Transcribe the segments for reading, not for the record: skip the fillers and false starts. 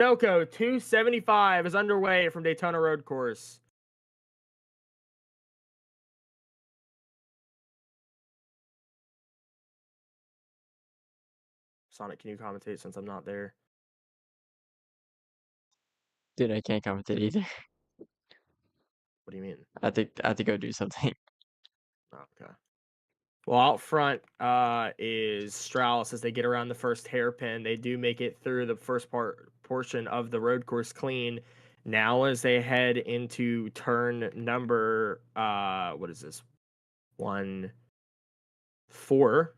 Delco 275 is underway from Daytona Road Course. Sonic, can you commentate since I'm not there? Dude, I can't commentate either. What do you mean? I have to go do something. Oh, okay. Well, out front is Strauss as they get around the first hairpin. They do make it through the first portion of the road course clean. Now as they head into turn number what is this? 1, 4.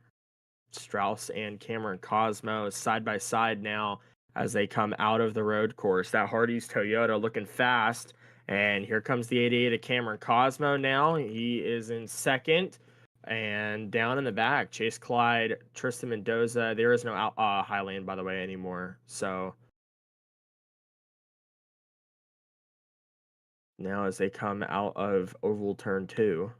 Strauss and Cameron Cosmo side by side now as they come out of the road course. That Hardee's Toyota looking fast. And here comes the 88 of Cameron Cosmo now. He is in second. And down in the back, Chase Clyde, Tristan Mendoza. There is no high lane, by the way, anymore. So now as they come out of oval turn 2.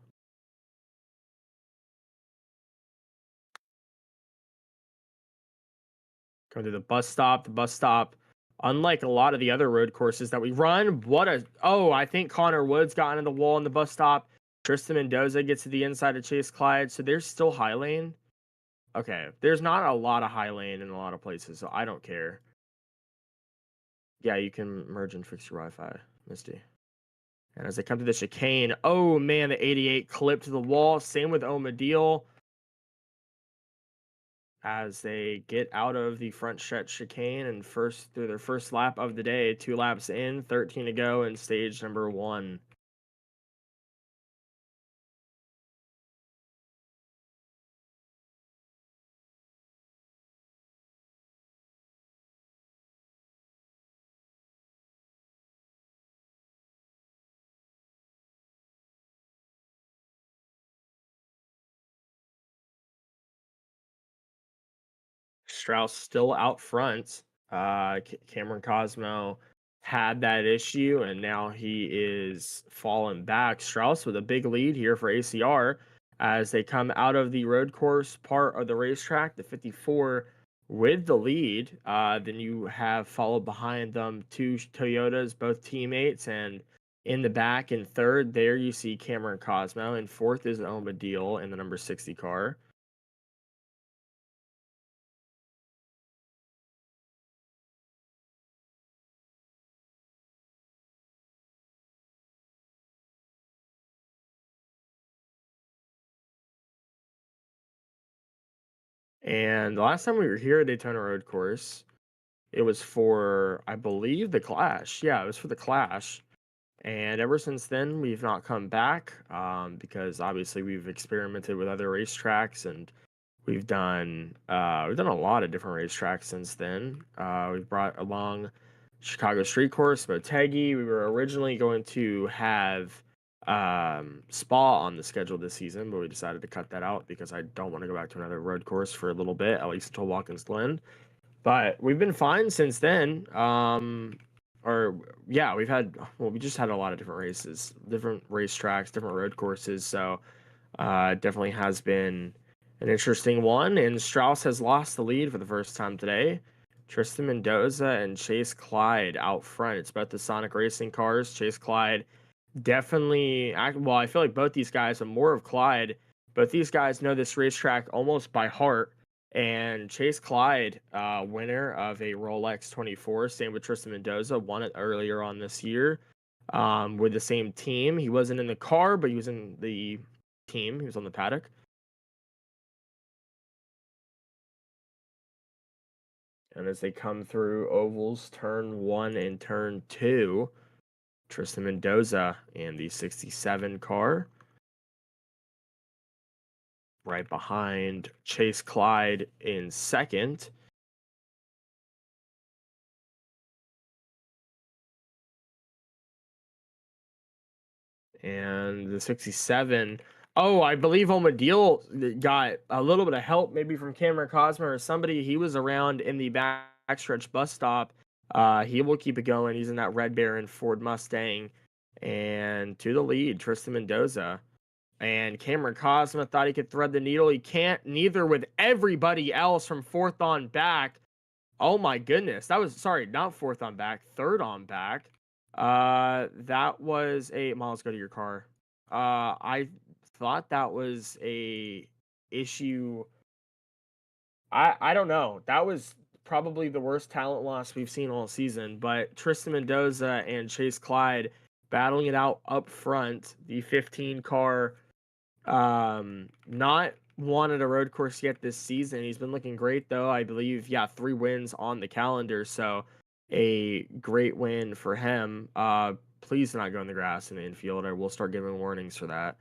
Go to the bus stop. The bus stop, unlike a lot of the other road courses that we run, I think Connor Woods got into the wall in the bus stop. Tristan Mendoza gets to the inside of Chase Clyde. So there's still high lane. Okay. There's not a lot of high lane in a lot of places, so I don't care. Yeah, you can merge and fix your Wi-Fi, Misty. And as they come to the chicane, oh man, the 88 clipped to the wall. Same with Omadil. As they get out of the front stretch chicane and through their first lap of the day, 2 laps in, 13 to go in stage number 1. Strauss still out front. Cameron Cosmo had that issue, and now he is falling back. Strauss with a big lead here for ACR as they come out of the road course part of the racetrack, the 54 with the lead. Then you have followed behind them 2 Toyotas, both teammates, and in the back in third, there you see Cameron Cosmo, and fourth is Omadil in the number 60 car. And the last time we were here at Daytona Road Course, it was for, I believe, the Clash. Yeah, it was for the Clash. And ever since then, we've not come back because obviously we've experimented with other racetracks and we've done a lot of different racetracks since then. We've brought along Chicago Street Course, Motegi. We were originally going to have Spa on the schedule this season, but we decided to cut that out because I don't want to go back to another road course for a little bit, at least until Watkins Glen. But we've been fine since then. We just had a lot of different races, different racetracks, different road courses. So it definitely has been an interesting one. And Strauss has lost the lead for the first time today. Tristan Mendoza and Chase Clyde out front. It's both the Sonic Racing cars. Chase Clyde definitely, I feel like both these guys are more of Clyde. Both these guys know this racetrack almost by heart. And Chase Clyde, winner of a Rolex 24. Same with Tristan Mendoza, won it earlier on this year with the same team. He wasn't in the car, but he was in the team. He was on the paddock. And as they come through ovals, turn 1 and turn 2, Tristan Mendoza and the 67 car. Right behind Chase Clyde in second. And the 67. Oh, I believe Omadil got a little bit of help, maybe from Cameron Cosmo or somebody. He was around in the backstretch bus stop. He will keep it going. He's in that Red Baron Ford Mustang. And to the lead, Tristan Mendoza. And Cameron Cosmo thought he could thread the needle. He can't, neither with everybody else from fourth on back. Oh my goodness. That was, sorry, not fourth on back, third on back. That was a Miles, go to your car. I thought that was a issue. I don't know. That was probably the worst talent loss we've seen all season, but Tristan Mendoza and Chase Clyde battling it out up front. The 15 car, not won at a road course yet this season. He's been looking great though. I believe, yeah, 3 wins on the calendar, so a great win for him. Please do not go in the grass in the infield. I will start giving warnings for that.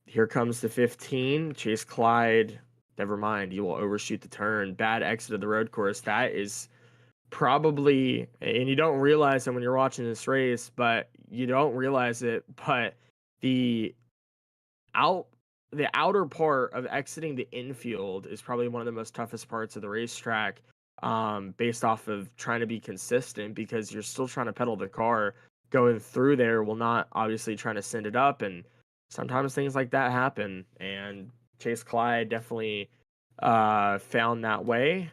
Here comes the 15. Chase Clyde. Never mind. You will overshoot the turn. Bad exit of the road course. That is probably, and you don't realize it when you're watching this race, but you don't realize it, but the outer part of exiting the infield is probably one of the most toughest parts of the racetrack, based off of trying to be consistent, because you're still trying to pedal the car. Going through there will not obviously trying to send it up, and sometimes things like that happen. And Chase Clyde definitely found that way,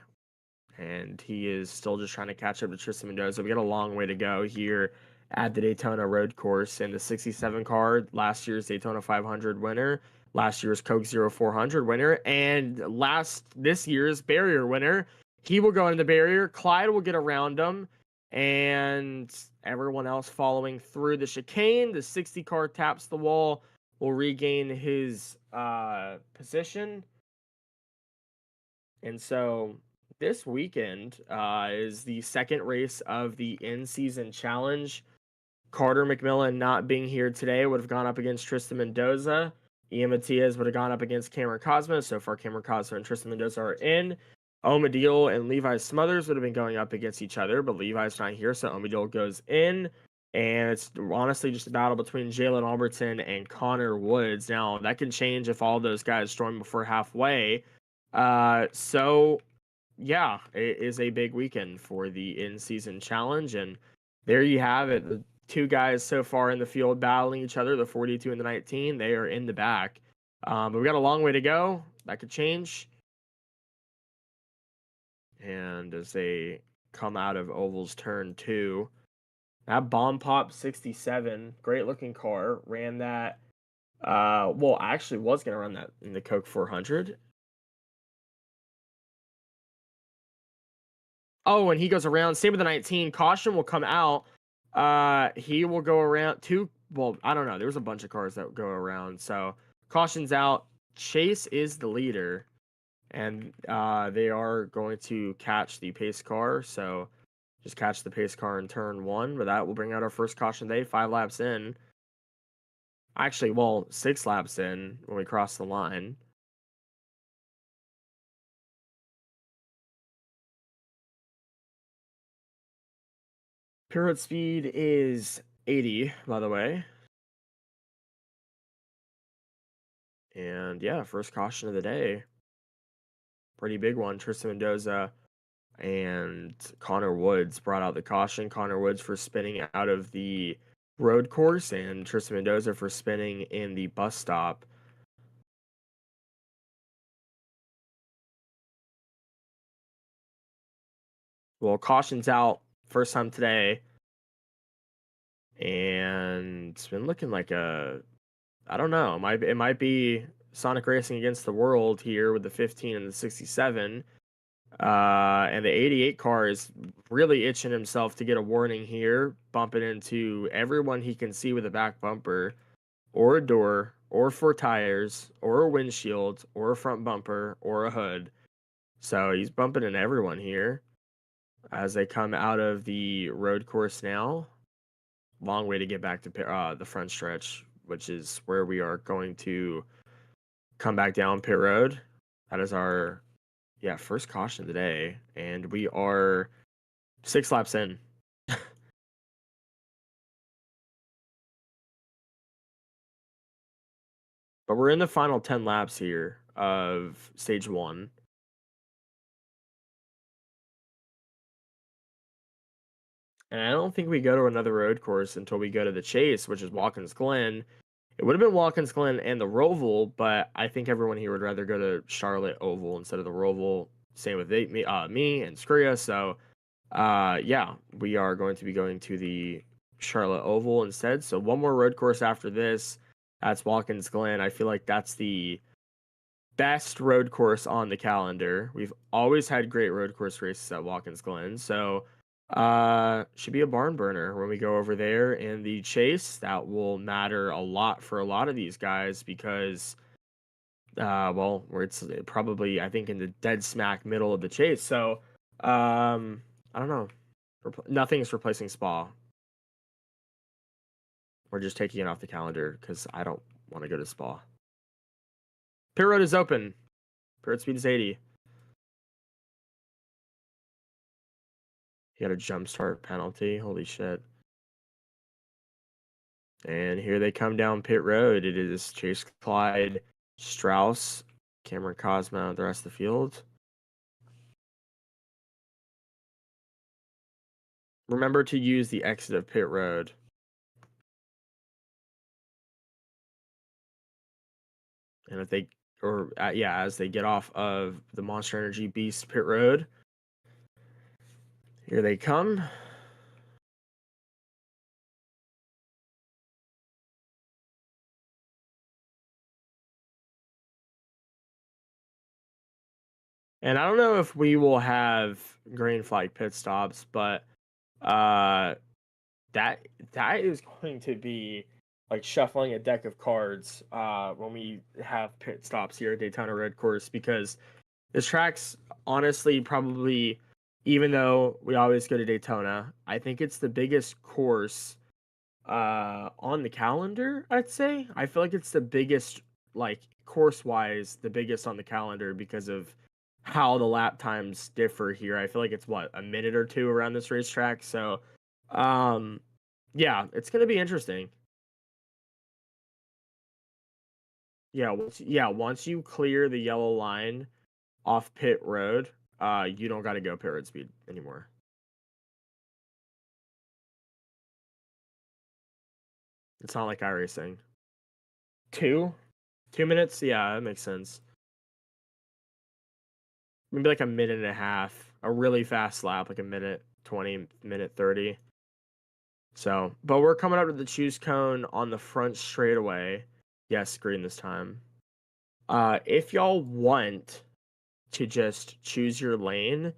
and he is still just trying to catch up to Tristan Mendoza. We got a long way to go here at the Daytona road course. In the 67 car, last year's Daytona 500 winner, last year's Coke 0400 winner, and this year's barrier winner. He will go into the barrier. Clyde will get around him, and everyone else following through the chicane. The 60 car taps the wall, will regain his position. And so this weekend is the second race of the in-season challenge. Carter McMillan not being here today would have gone up against Tristan Mendoza. Ian Matias would have gone up against Cameron Cosmo. So far, Cameron Cosmo and Tristan Mendoza are in. Omadil and Levi Smothers would have been going up against each other, but Levi's not here, so Omadil goes in. And it's honestly just a battle between Jalen Alberton and Connor Woods. Now, that can change if all those guys join before halfway. So, yeah, it is a big weekend for the in-season challenge. And there you have it. The 2 guys so far in the field battling each other, the 42 and the 19, they are in the back. But we got a long way to go. That could change. And as they come out of Oval's turn 2, that Bomb Pop 67, great looking car, ran that. Well, actually was going to run that in the Coke 400. Oh, and he goes around. Same with the 19. Caution will come out. He will go around 2. Well, I don't know. There's a bunch of cars that go around. So caution's out. Chase is the leader. And they are going to catch the pace car. So just catch the pace car in turn 1. But that will bring out our first caution day, 5 laps in. Actually, well, 6 laps in when we cross the line. Pit road speed is 80, by the way. And yeah, first caution of the day. Pretty big one. Tristan Mendoza and Connor Woods brought out the caution. Connor Woods for spinning out of the road course, and Tristan Mendoza for spinning in the bus stop. Well, caution's out first time today. And it's been looking like I don't know. It might be Sonic Racing against the world here with the 15 and the 67. And the 88 car is really itching himself to get a warning here, bumping into everyone he can see with a back bumper, or a door, or 4 tires, or a windshield, or a front bumper, or a hood. So he's bumping into everyone here as they come out of the road course now. Long way to get back to the front stretch, which is where we are going to come back down pit road. That is our first caution of the day, and we are 6 laps in. But we're in the final 10 laps here of stage 1. And I don't think we go to another road course until we go to the Chase, which is Watkins Glen. It would have been Watkins Glen and the Roval, but I think everyone here would rather go to Charlotte Oval instead of the Roval. Same with me and SCRIA. So, yeah, we are going to be going to the Charlotte Oval instead. So one more road course after this. That's Watkins Glen. I feel like that's the best road course on the calendar. We've always had great road course races at Watkins Glen. So, should be a barn burner when we go over there. And the chase, that will matter a lot for a lot of these guys because well, where it's probably, I think, in the dead smack middle of the chase. So, I don't know. Nothing's replacing Spa. We're just taking it off the calendar because I don't want to go to Spa. Pit road is open. Pit road speed is 80. He got a jump start penalty. Holy shit. And here they come down pit road. It is Chase Clyde, Strauss, Cameron Cosmo, the rest of the field. Remember to use the exit of pit road. And if they, as they get off of the Monster Energy Beast pit road, here they come. And I don't know if we will have green flag pit stops, but that is going to be like shuffling a deck of cards when we have pit stops here at Daytona Road Course, because this track's honestly probably, even though we always go to Daytona, I think it's the biggest course on the calendar, I'd say. I feel like it's the biggest, like course wise, the biggest on the calendar because of how the lap times differ here. I feel like it's what, a minute or two around this racetrack. So yeah, it's gonna be interesting. Once you clear the yellow line off pit road, you don't gotta go pit road speed anymore. It's not like iRacing. 2 minutes? Yeah, that makes sense. Maybe like a minute and a half, a really fast lap, like a minute 20, minute 30. So, but we're coming up to the choose cone on the front straightaway. Yes, green this time. If y'all want to just choose your lane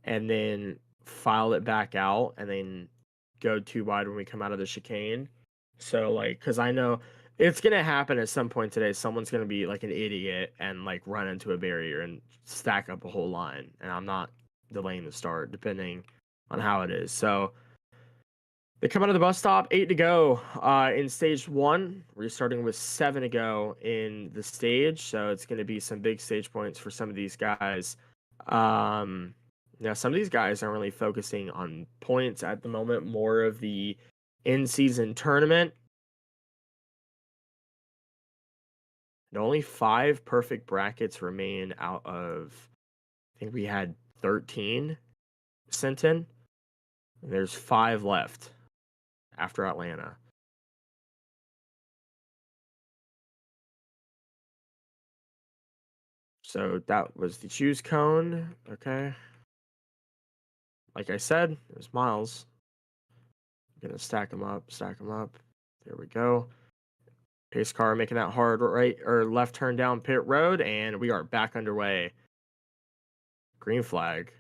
and then file it back out and then go too wide when we come out of the chicane. So like, cause I know it's gonna happen at some point today. Someone's gonna be like an idiot and like run into a barrier and stack up a whole line. And I'm not delaying the start depending on how it is. So they come out of the bus stop, 8 to go in stage 1. We're starting with 7 to go in the stage, so it's going to be some big stage points for some of these guys. Now, some of these guys aren't really focusing on points at the moment, more of the in-season tournament. And only 5 perfect brackets remain out of, I think we had 13 sent in. And there's 5 left after Atlanta. So that was the choose cone. Okay. Like I said, it was Miles. I'm gonna stack them up, stack them up. There we go. Pace car making that hard right or left turn down pit road, and we are back underway. Green flag.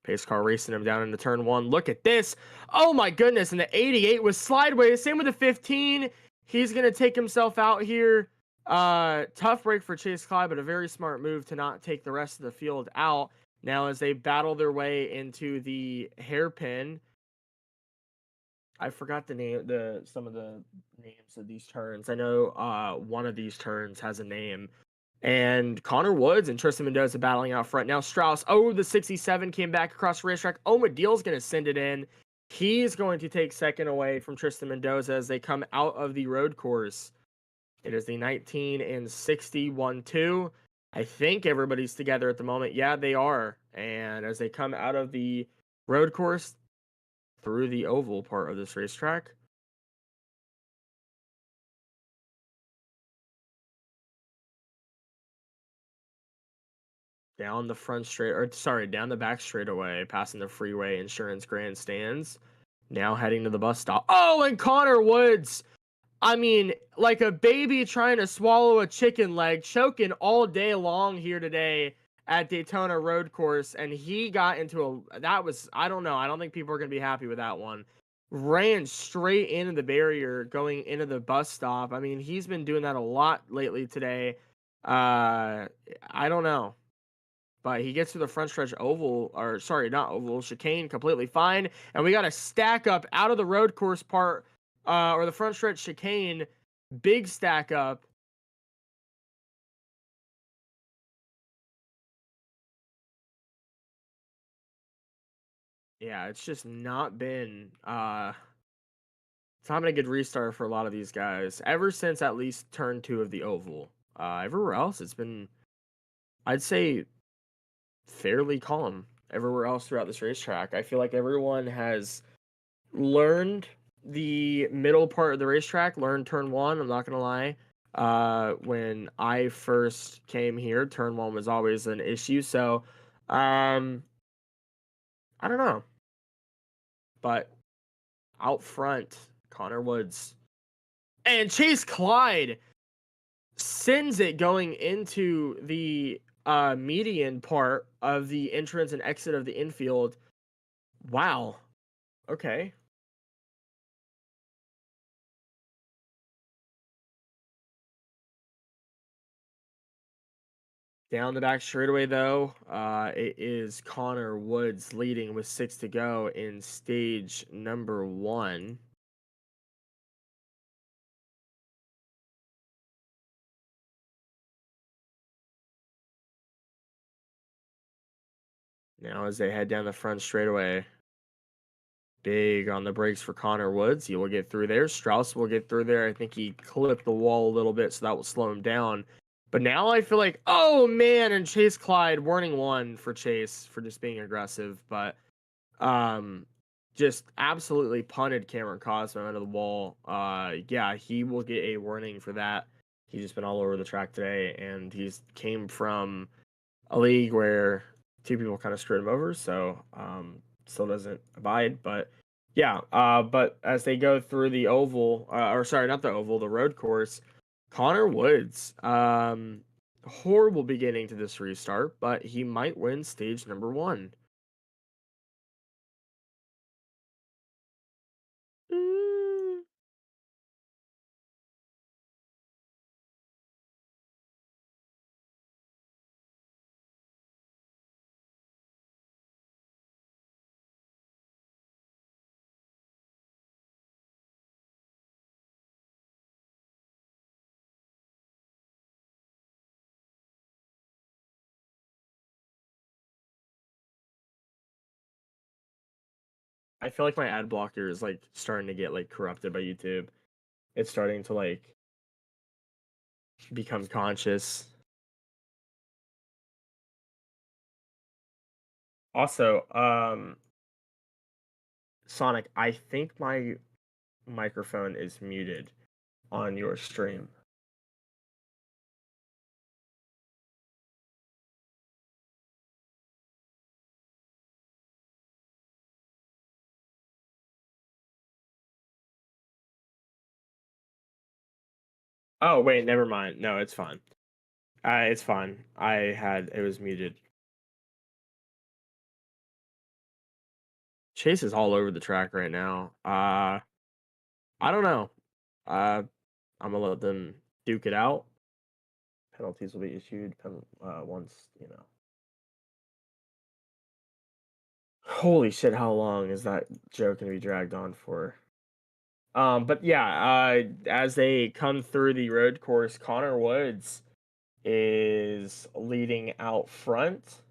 Pace car racing him down into turn 1. Look at this. Oh my goodness. And the 88 was slideways. Same with the 15. He's going to take himself out here. Tough break for Chase Clyde, but a very smart move to not take the rest of the field out. Now, as they battle their way into the hairpin, I forgot the name, some of the names of these turns. I know one of these turns has a name. And Connor Woods and Tristan Mendoza battling out front. Now Strauss, the 67 came back across the racetrack. Medial's going to send it in. He's going to take second away from Tristan Mendoza as they come out of the road course. It is the 19 and 61-2. I think everybody's together at the moment. Yeah, they are. And as they come out of the road course through the oval part of this racetrack, down the front straight, or sorry, down the back straightaway, passing the freeway insurance grandstands. Now heading to the bus stop. Oh, and Connor Woods. I mean, like a baby trying to swallow a chicken leg, choking all day long here today at Daytona Road Course, and he got into that was, I don't know, I don't think people are going to be happy with that one. Ran straight into the barrier going into the bus stop. I mean, he's been doing that a lot lately today. I don't know. But he gets to the front stretch oval, or sorry, not oval, chicane completely fine. And we got a stack up out of the road course part, or the front stretch chicane, big stack up. Yeah, it's just not been it's not been a good restart for a lot of these guys ever since at least turn 2 of the oval. Everywhere else it's been, I'd say, fairly calm everywhere else throughout this racetrack. I feel like everyone has learned the middle part of the racetrack, learned turn 1, I'm not gonna lie. When I first came here, turn 1 was always an issue, so I don't know. But out front, Connor Woods and Chase Clyde sends it going into the median part of the entrance and exit of the infield. Wow. Okay. Down the back straightaway, though, it is Connor Woods leading with 6 to go in stage number 1. Now, as they head down the front straightaway, big on the brakes for Connor Woods. He will get through there. Strauss will get through there. I think he clipped the wall a little bit, so that will slow him down. But now I feel like, oh man, and Chase Clyde, warning 1 for Chase for just being aggressive, but just absolutely punted Cameron Cosmo into the wall. Yeah, he will get a warning for that. He's just been all over the track today, and he's came from a league where 2 people kind of screwed him over, so still doesn't abide. But yeah, but as they go through the oval, or sorry, not the oval, the road course, Connor Woods, horrible beginning to this restart, but he might win stage number 1. Mm. I feel like my ad blocker is like starting to get like corrupted by YouTube. It's starting to like become conscious. Also, Sonic, I think my microphone is muted on your stream. Oh, wait, never mind. No, it's fine. It's fine. It was muted. Chase is all over the track right now. I don't know. I'm gonna let them duke it out. Penalties will be issued once, you know. Holy shit, how long is that joke gonna be dragged on for? But yeah, as they come through the road course, Connor Woods is leading out front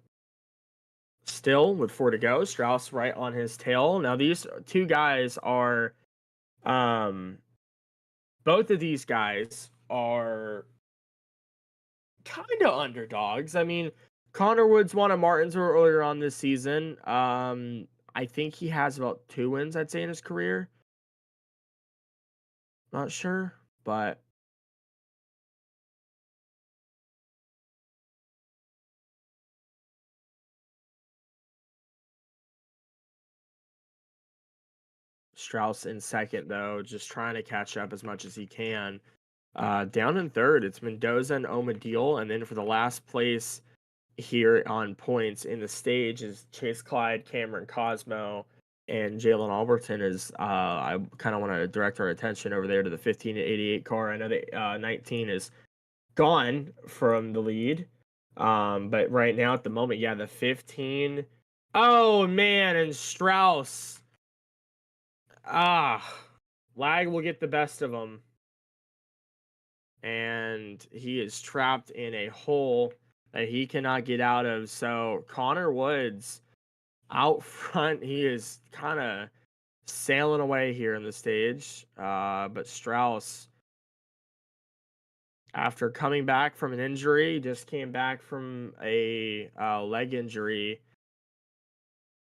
still with 4 to go. Strauss right on his tail. Now these 2 guys are both of these guys are kind of underdogs. I mean, Connor Woods won a Martinsville earlier on this season. I think he has about 2 wins, I'd say, in his career. Not sure, but Strauss in second, though, just trying to catch up as much as he can. Down in third, it's Mendoza and Omadil. And then for the last place here on points in the stage is Chase Clyde, Cameron Cosmo, and Jalen Alberton. I kind of want to direct our attention over there to the 15 to 88 car. I know that 19 is gone from the lead. But right now at the moment, yeah, the 15. Oh man, and Strauss. Lag will get the best of him. And he is trapped in a hole that he cannot get out of. So Connor Woods out front, he is kind of sailing away here in the stage. But Strauss, after coming back from an injury, just came back from a leg injury.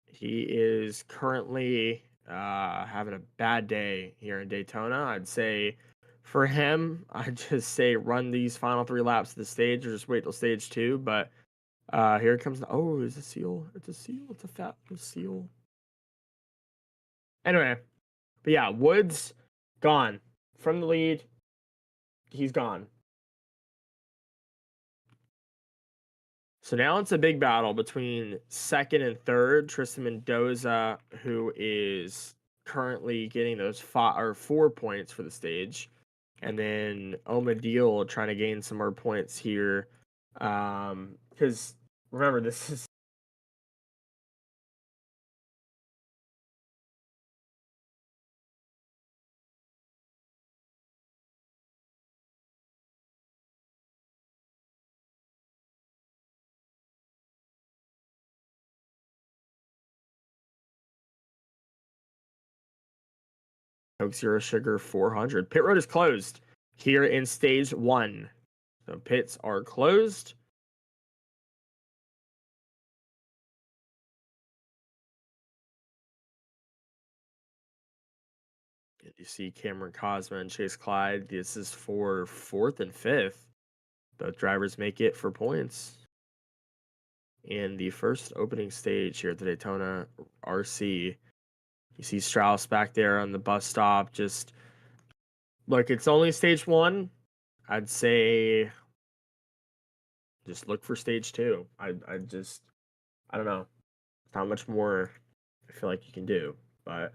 He is currently having a bad day here in Daytona. I'd say for him, I'd just say run these final 3 laps of the stage or just wait till stage 2. But here it comes. Oh, it's a seal. It's a seal. It's a fat seal. Anyway, but yeah, Woods gone from the lead. He's gone. So now it's a big battle between second and third. Tristan Mendoza, who is currently getting those 4 points for the stage. And then Omadil trying to gain some more points here. Because remember, this is Coke Zero Sugar 400. Pit road is closed here in stage 1. So pits are closed. You see Cameron Cosmo and Chase Clyde. This is for 4th and 5th. Both drivers make it for points in the first opening stage here at the Daytona RC. You see Strauss back there on the bus stop. Just look, it's only stage 1. I'd say just look for stage 2. I don't know. Not much more I feel like you can do, but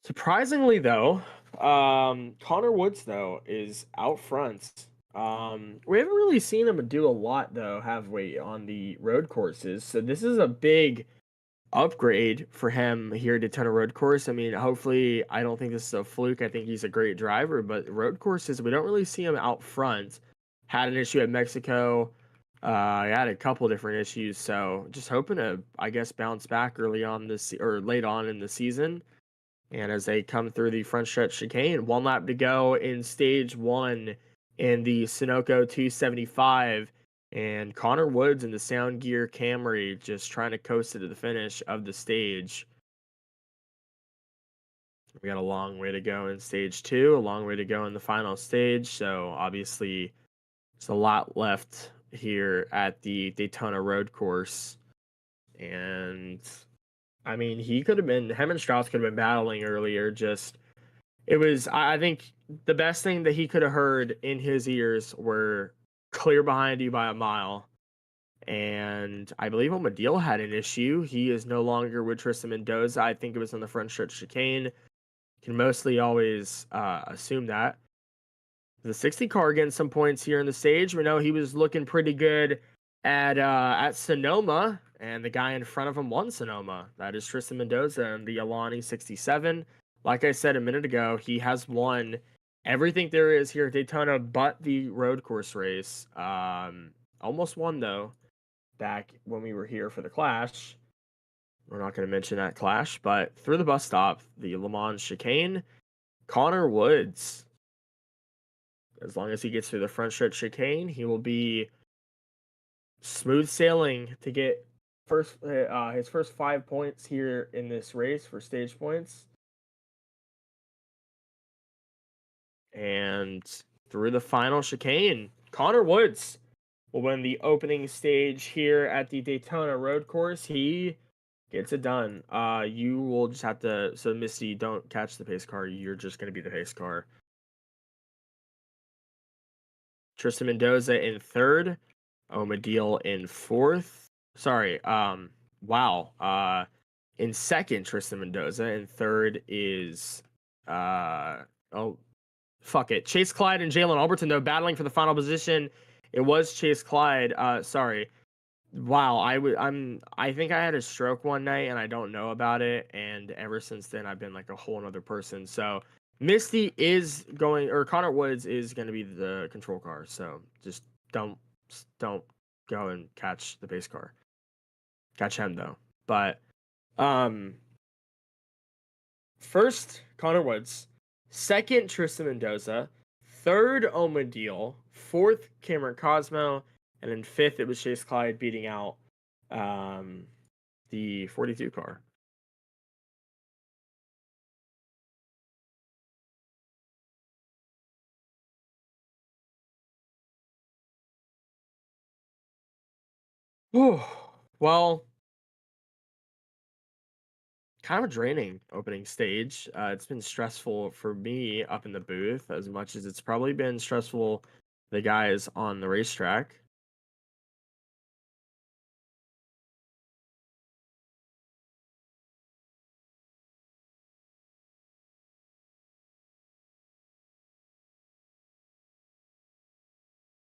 surprisingly though, Connor Woods though is out front. We haven't really seen him do a lot though, have we, on the road courses? So this is a big upgrade for him here at Daytona Road Course. I mean, hopefully, I don't think this is a fluke. I think he's a great driver, but road courses, we don't really see him out front. Had an issue at Mexico. I had a couple different issues, so just hoping to, I guess, bounce back early on this or late on in the season. And as they come through the front stretch chicane, 1 lap to go in stage 1 in the Sunoco 275. And Connor Woods in the Sound Gear Camry just trying to coast it to the finish of the stage. We got a long way to go in stage 2, a long way to go in the final stage. So obviously, there's a lot left here at the Daytona Road Course. And I mean, him and Strauss could have been battling earlier. I think the best thing that he could have heard in his ears were clear behind you by a mile. And I believe Omadil had an issue. He is no longer with Tristan Mendoza. I think it was on the front stretch chicane. Can mostly always assume that. The 60 car getting some points here in the stage. We know he was looking pretty good at Sonoma, and the guy in front of him won Sonoma. That is Tristan Mendoza and the Alani 67. Like I said a minute ago, he has won everything there is here at Daytona but the road course race. Almost won, though, back when we were here for the Clash. We're not going to mention that Clash, but through the bus stop, the Le Mans chicane, Connor Woods, as long as he gets through the front stretch chicane, he will be smooth sailing to get his first 5 points here in this race for stage points. And through the final chicane, Connor Woods will win the opening stage here at the Daytona road course. He gets it done. You will just have to. So Misty, don't catch the pace car. You're just going to be the pace car. Tristan Mendoza in third. Omadil in fourth. Sorry. Wow. In second, Tristan Mendoza. In third is oh fuck it. Chase Clyde and Jalen Alberton, though, battling for the final position. It was Chase Clyde. Sorry. Wow, I think I had a stroke one night and I don't know about it, and ever since then I've been like a whole other person. So Misty is going, or Connor Woods is going to be the control car. So just don't go and catch the base car. Catch him though. But first Connor Woods, second Tristan Mendoza, third Omadil, fourth Cameron Cosmo, and then fifth it was Chase Clyde beating out the 42 car. Well, kind of a draining opening stage. It's been stressful for me up in the booth as much as it's probably been stressful the guys on the racetrack.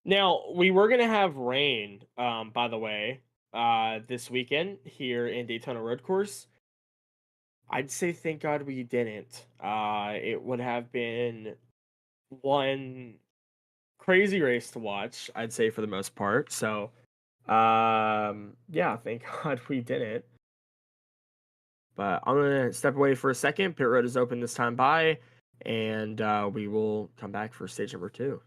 Now, we were gonna have rain, by the way, this weekend here in Daytona Road Course. I'd say thank God we didn't. It would have been one crazy race to watch, I'd say for the most part. So, yeah, thank God we didn't. But I'm gonna step away for a second. Pit road is open this time by, and we will come back for stage number 2.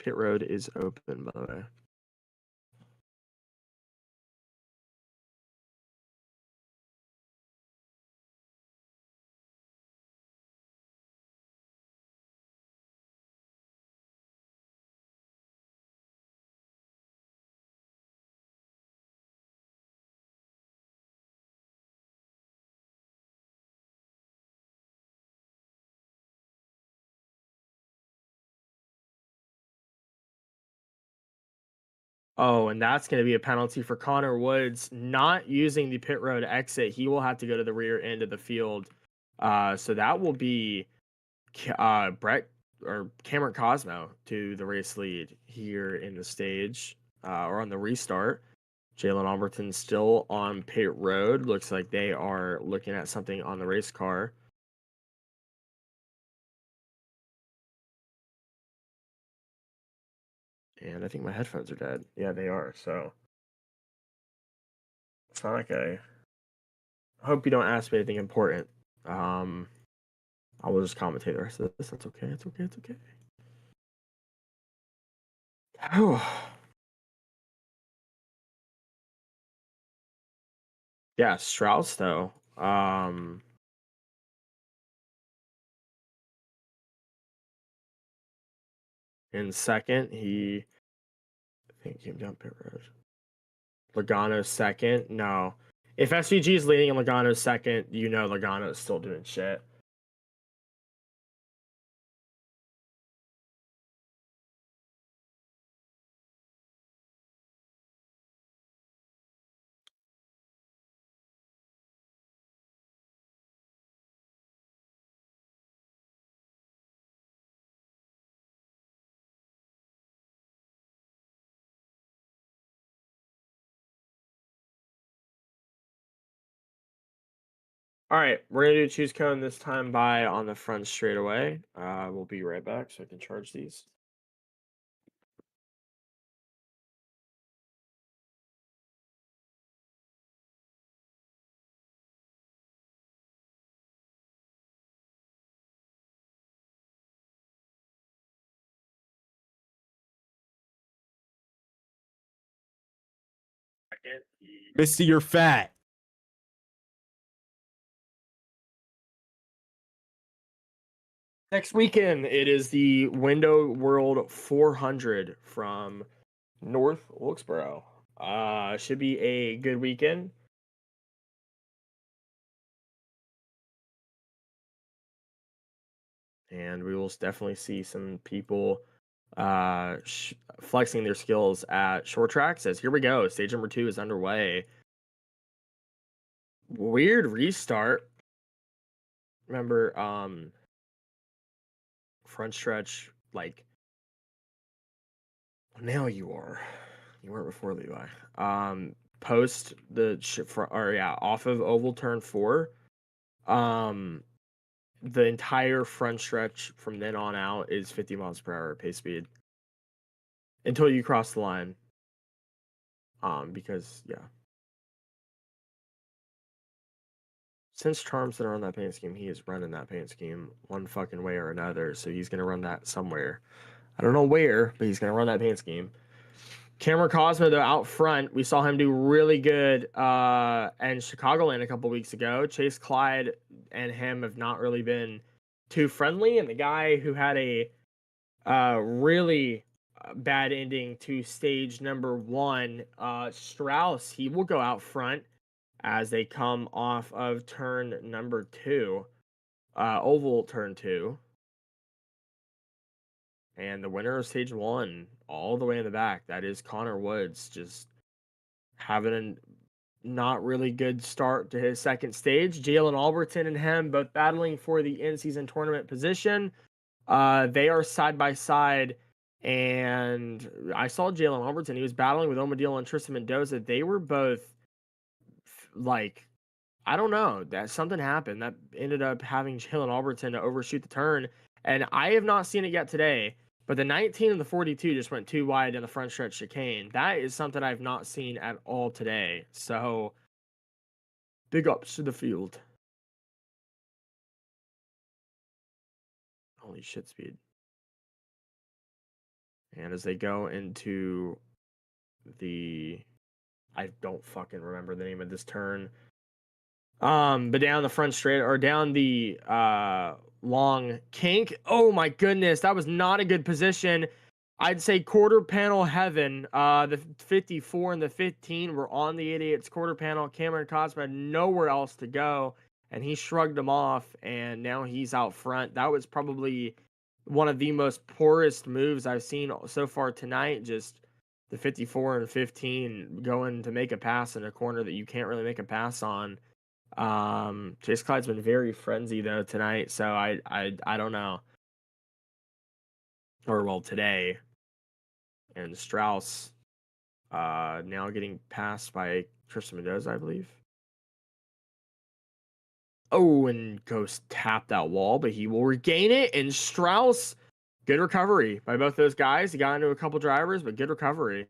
Pit road is open, by the way. Oh, and that's going to be a penalty for Connor Woods not using the pit road exit. He will have to go to the rear end of the field. So that will be Brett or Cameron Cosmo to the race lead here in the stage or on the restart. Jalen Alberton still on pit road. Looks like they are looking at something on the race car. And I think my headphones are dead. Yeah, they are. So it's not like I hope you don't ask me anything important. I will just commentate the rest of this. That's okay. It's okay. It's okay. Yeah, Strauss though. In second, I think came down pit road. Logano second. No. If SVG is leading and Logano's second, you know Logano is still doing shit. All right, we're gonna do choose cone this time by on the front straightaway. We'll be right back so I can charge these. Misty, you're fat. Next weekend, it is the Window World 400 from North Wilkesboro. Should be a good weekend. And we will definitely see some people flexing their skills at short tracks. As here we go, stage number 2 is underway. Weird restart. Remember, front stretch, like, now you are. You weren't before, Levi. Post the off of oval turn 4. The entire front stretch from then on out is 50 miles per hour pace speed until you cross the line. Because since Charm's are on that paint scheme, he is running that paint scheme one fucking way or another. So he's gonna run that somewhere. I don't know where, but he's gonna run that paint scheme. Cameron Cosmo, though, out front, we saw him do really good in Chicagoland a couple weeks ago. Chase Clyde and him have not really been too friendly, and the guy who had a really bad ending to stage number 1, Strauss, he will go out front as they come off of turn number 2, oval turn 2. And the winner of stage 1, all the way in the back, that is Connor Woods, just having a not really good start to his second stage. Jalen Alberton and him both battling for the in-season tournament position. They are side by side, and I saw Jalen Alberton. He was battling with Omadil and Tristan Mendoza. They were both like, I don't know, that something happened that ended up having Jalen Alberton to overshoot the turn. And I have not seen it yet today, but the 19 and the 42 just went too wide in the front stretch chicane. That is something I've not seen at all today. So big ups to the field. Holy shit speed. And as they go into I don't fucking remember the name of this turn. But down the front straight or down the long kink. Oh my goodness, that was not a good position. I'd say quarter panel heaven. The 54 and the 15 were on the 88's quarter panel. Cameron Cosmo had nowhere else to go, and he shrugged them off, and now he's out front. That was probably one of the most poorest moves I've seen so far tonight. Just the 54 and 15 going to make a pass in a corner that you can't really make a pass on. Chase Clyde's been very frenzy though tonight, so I don't know. Or well, today. And Strauss now getting passed by Tristan Mendoza, I believe. Oh, and Ghost tapped that wall, but he will regain it. And Strauss, good recovery by both those guys. He got into a couple drivers, but good recovery.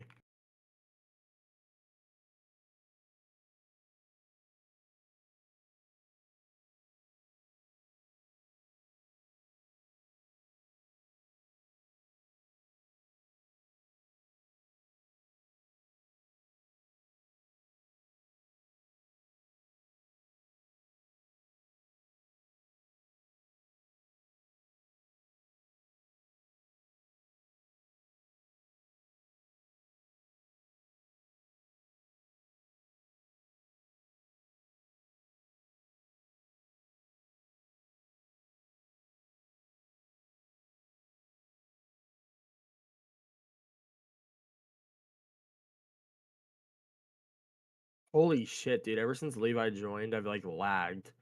Holy shit, dude. Ever since Levi joined, I've like lagged.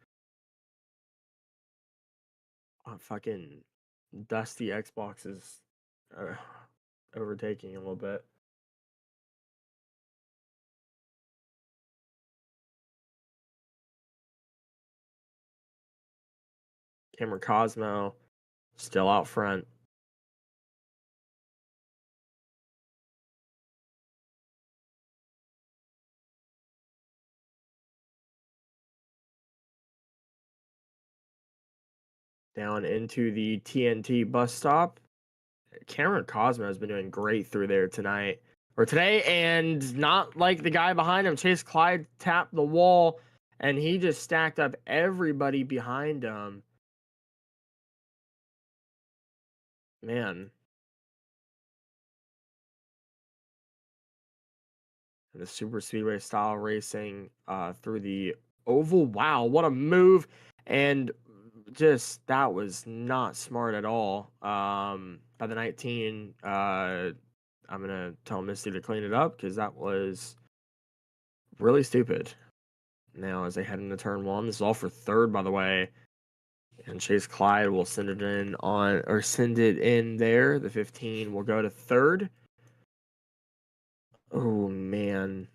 Fucking dusty Xbox is overtaking a little bit. Cameron Cosmo still out front. Down into the TNT bus stop. Cameron Cosmo has been doing great through there tonight or today, and not like the guy behind him. Chase Clyde tapped the wall, and he just stacked up everybody behind him. Man. The super speedway style racing through the oval. Wow, what a move. And just that was not smart at all. By the 19, I'm gonna tell Misty to clean it up because that was really stupid. Now as they head into turn one, this is all for third, by the way. And Chase Clyde will send it in there. The 15 will go to third. Oh man.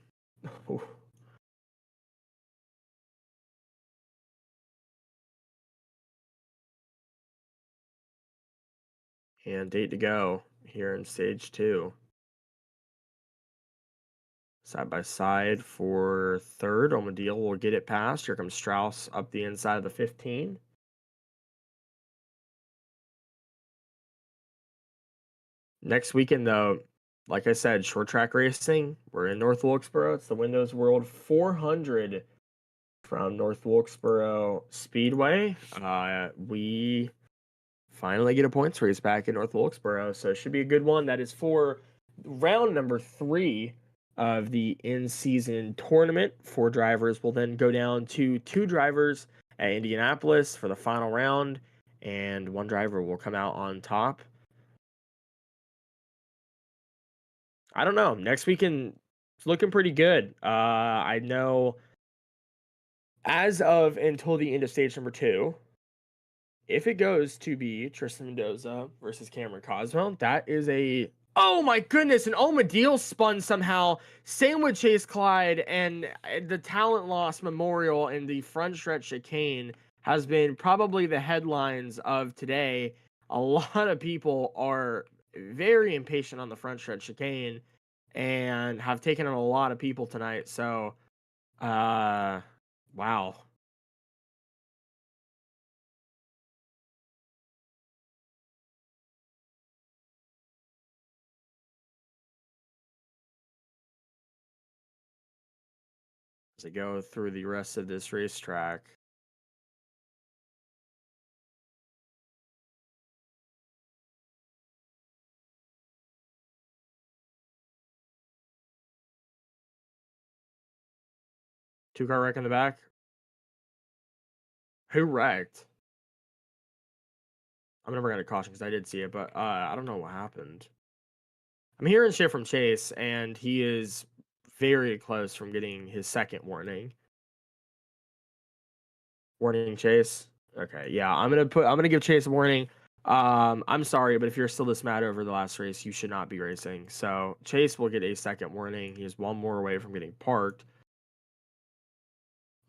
And 8 to go here in stage 2. Side by side for third. Omadil will get it past. Here comes Strauss up the inside of the 15. Next weekend, though, like I said, short track racing. We're in North Wilkesboro. It's the Windows World 400 from North Wilkesboro Speedway. We finally get a points race back in North Wilkesboro, so it should be a good one. That is for round number 3 of the in-season tournament. 4 drivers will then go down to 2 drivers at Indianapolis for the final round, and 1 driver will come out on top. I don't know. Next weekend, it's looking pretty good. I know as of until the end of stage number 2, if it goes to be Tristan Mendoza versus Cameron Cosmo, that is a... Oh my goodness, an Omadil spun somehow. Same with Chase Clyde, and the talent loss memorial in the front stretch chicane has been probably the headlines of today. A lot of people are very impatient on the front stretch chicane and have taken on a lot of people tonight. So, wow. To go through the rest of this racetrack. Two-car wreck in the back. Who wrecked? I'm never going to caution because I did see it, but I don't know what happened. I'm hearing shit from Chase, and he is very close from getting his second warning. Warning, Chase. Okay, yeah, I'm gonna give Chase a warning. I'm sorry, but if you're still this mad over the last race, you should not be racing. So Chase will get a second warning. He is 1 more away from getting parked.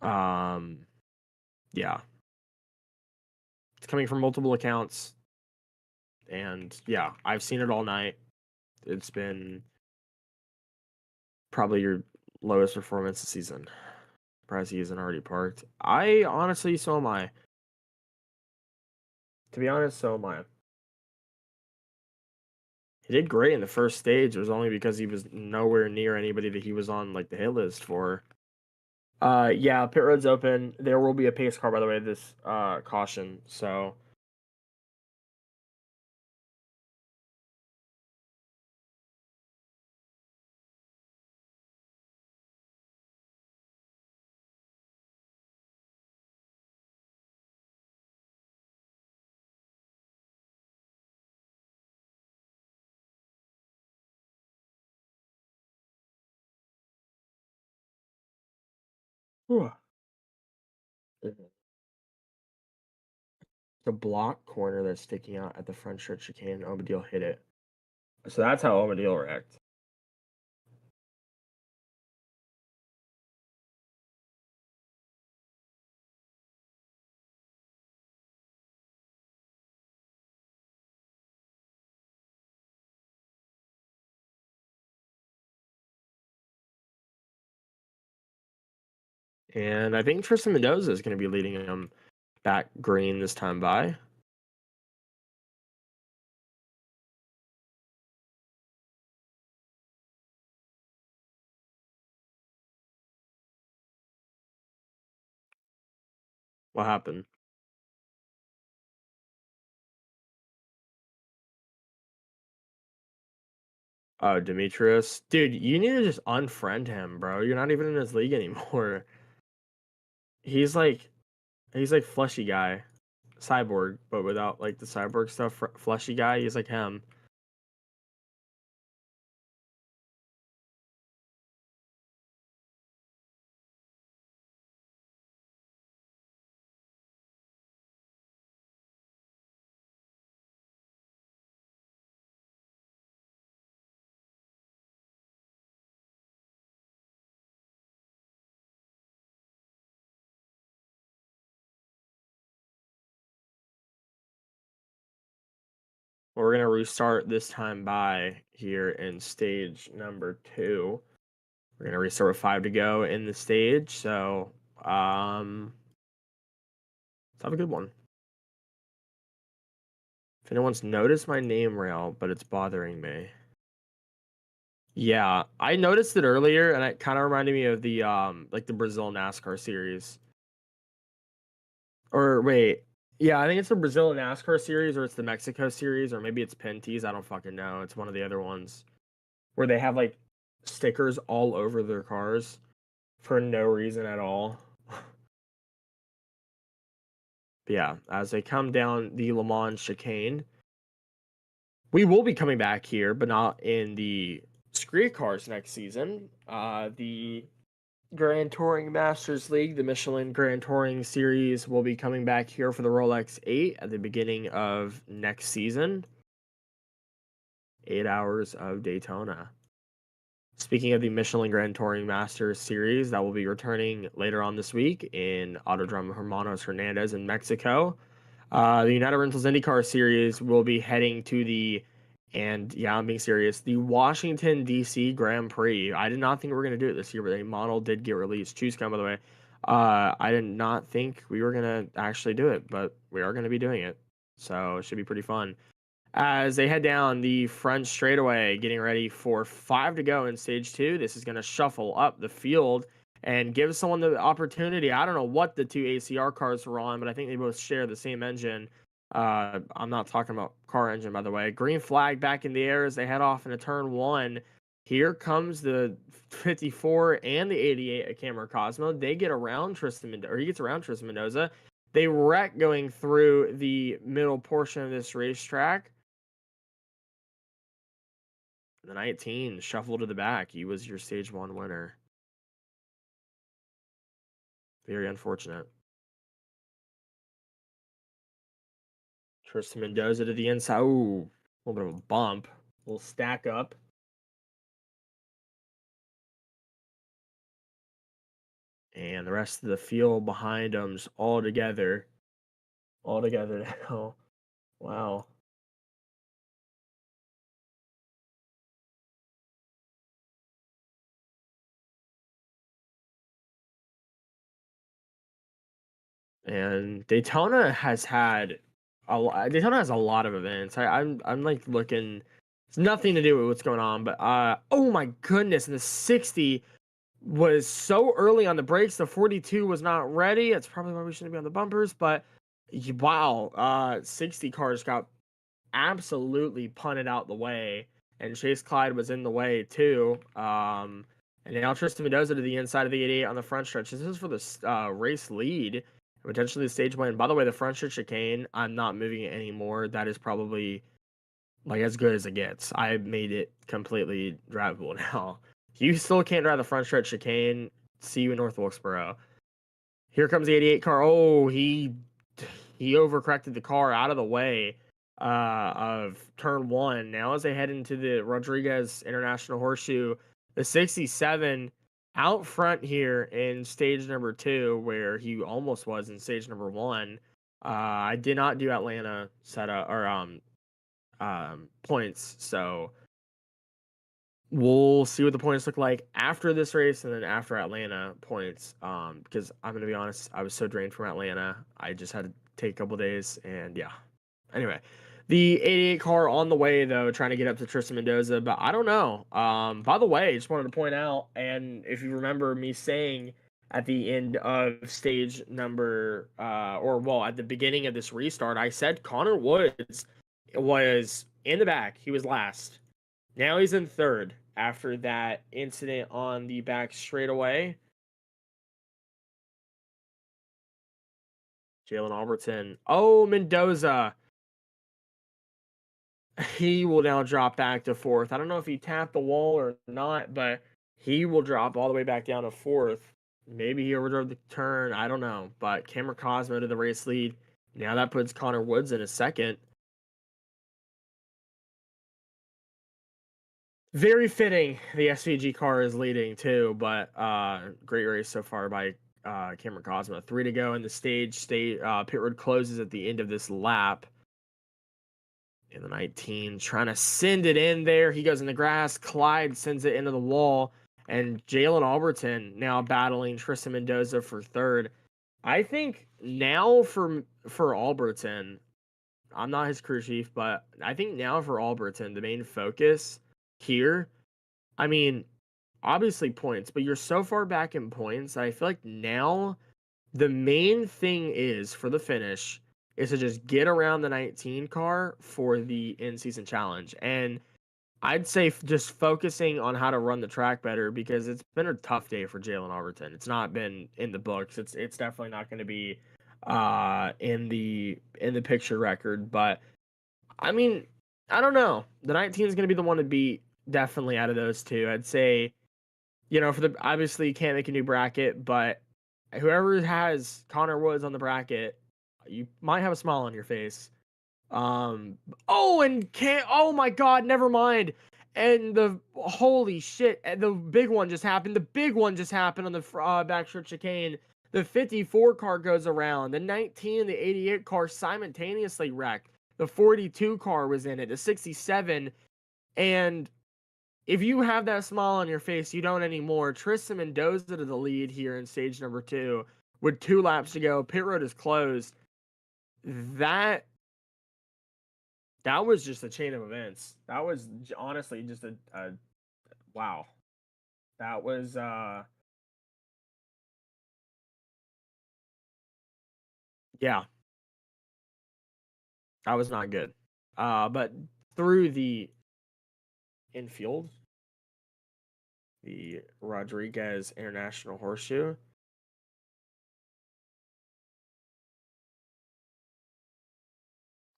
Yeah. It's coming from multiple accounts. And yeah, I've seen it all night. It's been probably your lowest performance this season. Surprised he isn't already parked. I honestly, so am I. To be honest, so am I. He did great in the first stage. It was only because he was nowhere near anybody that he was on like the hit list for. Yeah, pit road's open. There will be a pace car, by the way, this caution. So whew. The block corner that's sticking out at the front stretch chicane, Omadil hit it. So that's how Omadil wrecked. And I think Tristan Mendoza is going to be leading him back green this time by. What happened? Oh, Demetrius. Dude, you need to just unfriend him, bro. You're not even in his league anymore. He's like fleshy guy. Cyborg, but without like the cyborg stuff. Fleshy guy, he's like him. Well, we're gonna restart this time by here in stage number 2. We're gonna restart with 5 to go in the stage. So let's have a good one. If anyone's noticed my name rail, but it's bothering me. Yeah, I noticed it earlier, and it kind of reminded me of the like the Brazil NASCAR series. Or wait, yeah, I think it's the Brazil NASCAR series, or it's the Mexico series, or maybe it's Penties. I don't fucking know. It's one of the other ones where they have like stickers all over their cars for no reason at all. But yeah, as they come down the Le Mans chicane, we will be coming back here, but not in the SCRIA cars next season. The Grand Touring Masters League, the Michelin Grand Touring Series, will be coming back here for the Rolex 8 at the beginning of next season. 8 hours of Daytona. Speaking of the Michelin Grand Touring Masters Series, that will be returning later on this week in Autodromo Hermanos Hernandez in Mexico. The United Rentals IndyCar Series will be heading to and yeah, I'm being serious, the Washington, D.C. Grand Prix. I did not think we were going to do it this year, but a model did get released. Choose come, by the way. I did not think we were going to actually do it, but we are going to be doing it. So it should be pretty fun. As they head down the front straightaway, getting ready for 5 to go in stage 2. This is going to shuffle up the field and give someone the opportunity. I don't know what the two ACR cars were on, but I think they both share the same engine. I'm not talking about car engine, by the way. Green flag back in the air as they head off into turn 1. Here comes the 54 and the 88 at Camera Cosmo. They get around Tristan Mendoza, or he gets around Tristan Mendoza. They wreck going through the middle portion of this racetrack. The 19 shuffled to the back. He was your stage 1 winner. Very unfortunate. Tristan Mendoza to the inside. Ooh, a little bit of a bump. A little stack up. And the rest of the field behind him's all together. All together now. Wow. And Daytona has had a lot. Daytona has a lot of events. I'm like looking. It's nothing to do with what's going on, but oh my goodness, and the 60 was so early on the brakes. The 42 was not ready. That's probably why we shouldn't be on the bumpers. But wow, 60 cars got absolutely punted out the way, and Chase Clyde was in the way too. And now Tristan Mendoza to the inside of the 88 on the front stretch. This is for the race lead, potentially the stage win. By the way, the front stretch chicane, I'm not moving it anymore. That is probably like as good as it gets. I made it completely drivable now. You still can't drive the front stretch chicane. See you in North Wilkesboro. Here comes the 88 car. Oh, he overcorrected the car out of the way of turn 1. Now as they head into the Rodriguez International Horseshoe, the 67 out front here in stage number 2, where he almost was in stage number 1. I did not do Atlanta setup or points, so we'll see what the points look like after this race and then after Atlanta points. Because I'm gonna be honest, I was so drained from Atlanta, I just had to take a couple days, and yeah. Anyway, the 88 car on the way though, trying to get up to Tristan Mendoza, but I don't know. By the way, just wanted to point out, and if you remember me saying at the end of stage number, at the beginning of this restart, I said Connor Woods was in the back. He was last. Now he's in third after that incident on the back straightaway. Jalen Alberton. Oh, Mendoza. He will now drop back to fourth. I don't know if he tapped the wall or not, but he will drop all the way back down to fourth. Maybe he overdrove the turn. I don't know. But Cameron Cosmo to the race lead. Now that puts Connor Woods in a second. Very fitting. The SVG car is leading too, but great race so far by Cameron Cosmo. 3 to go in the stage. Pit road closes at the end of this lap. In the 19, trying to send it in there. He goes in the grass. Clyde sends it into the wall. And Jalen Alberton now battling Tristan Mendoza for third. I think now for Alberton, I'm not his crew chief, but I think now for Alberton, the main focus here, I mean, obviously points, but you're so far back in points. I feel like now the main thing is for the finish is to just get around the 19 car for the in-season challenge. And I'd say just focusing on how to run the track better, because it's been a tough day for Jalen Alberton. It's not been in the books. It's definitely not going to be in the picture record. But I mean, I don't know. The 19 is going to be the one to beat, definitely, out of those two. I'd say, for the obviously you can't make a new bracket, but whoever has Connor Woods on the bracket, you might have a smile on your face. Oh my God, never mind. And holy shit, the big one just happened. The big one just happened on the backstretch chicane. The 54 car goes around. The 19 and the 88 car simultaneously wrecked. The 42 car was in it. The 67. And if you have that smile on your face, you don't anymore. Tristan Mendoza to the lead here in stage number 2 with 2 laps to go. Pit road is closed. That was just a chain of events. That was honestly just a wow. That was yeah. That was not good. But through the infield, the Rodriguez International Horseshoe.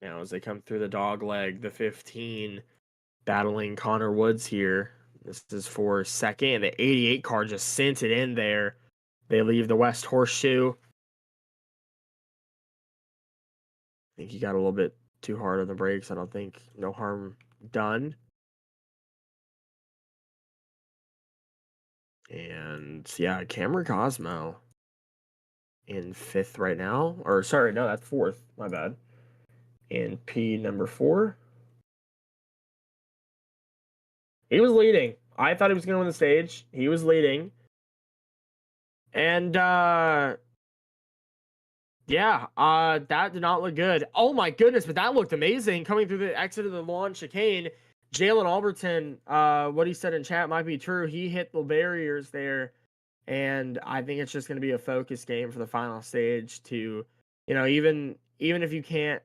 Now, as they come through the dog leg, the 15 battling Connor Woods here. This is for second. The 88 car just sent it in there. They leave the West Horseshoe. I think he got a little bit too hard on the brakes. I don't think no harm done. And yeah, Cameron Cosmo in 5th right now. Or sorry, no, that's 4th. My bad. In P number 4. He was leading. I thought he was going to win the stage. He was leading. And that did not look good. Oh my goodness, but that looked amazing. Coming through the exit of the lawn chicane, Jalen Alberton, what he said in chat might be true. He hit the barriers there, and I think it's just going to be a focus game for the final stage to, even if you can't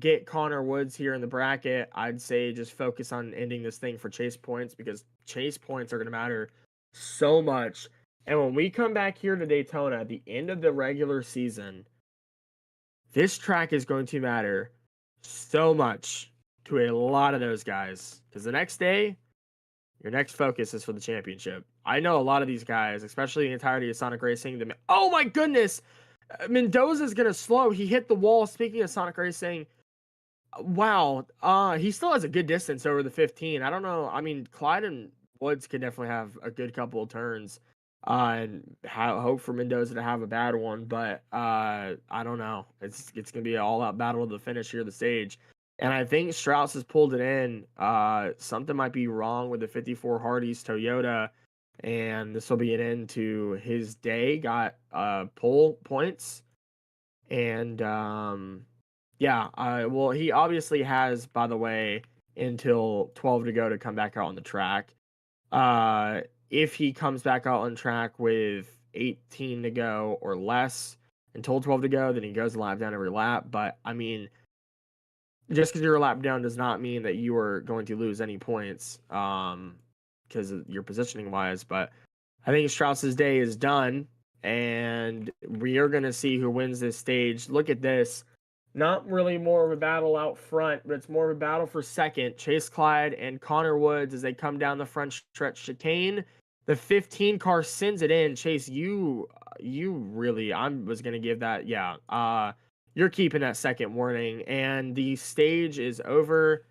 get Connor Woods here in the bracket, I'd say just focus on ending this thing for chase points, because chase points are going to matter so much. And when we come back here to Daytona at the end of the regular season, this track is going to matter so much to a lot of those guys, because the next day, your next focus is for the championship. I know a lot of these guys, especially the entirety of Sonic Racing. Oh my goodness! Mendoza's going to slow. He hit the wall. Speaking of Sonic Racing, wow. He still has a good distance over the 15. I don't know. I mean, Clyde and Woods could definitely have a good couple of turns. And hope for Mendoza to have a bad one, but I don't know. It's gonna be an all-out battle to the finish here, the stage. And I think Strauss has pulled it in. Something might be wrong with the 54 Hardee's Toyota, and this will be an end to his day. Got pole points, and yeah. Well, he obviously has, by the way, until 12 to go to come back out on the track. If he comes back out on track with 18 to go or less until 12 to go, then he goes a lap down every lap. But I mean, just because you're a lap down does not mean that you are going to lose any points, because you're positioning wise. But I think Strauss's day is done, and we are going to see who wins this stage. Look at this. Not really more of a battle out front, but it's more of a battle for second. Chase Clyde and Connor Woods as they come down the front stretch chicane. The 15 car sends it in. Chase, you really, I was going to give that, yeah. You're keeping that second warning, and the stage is over.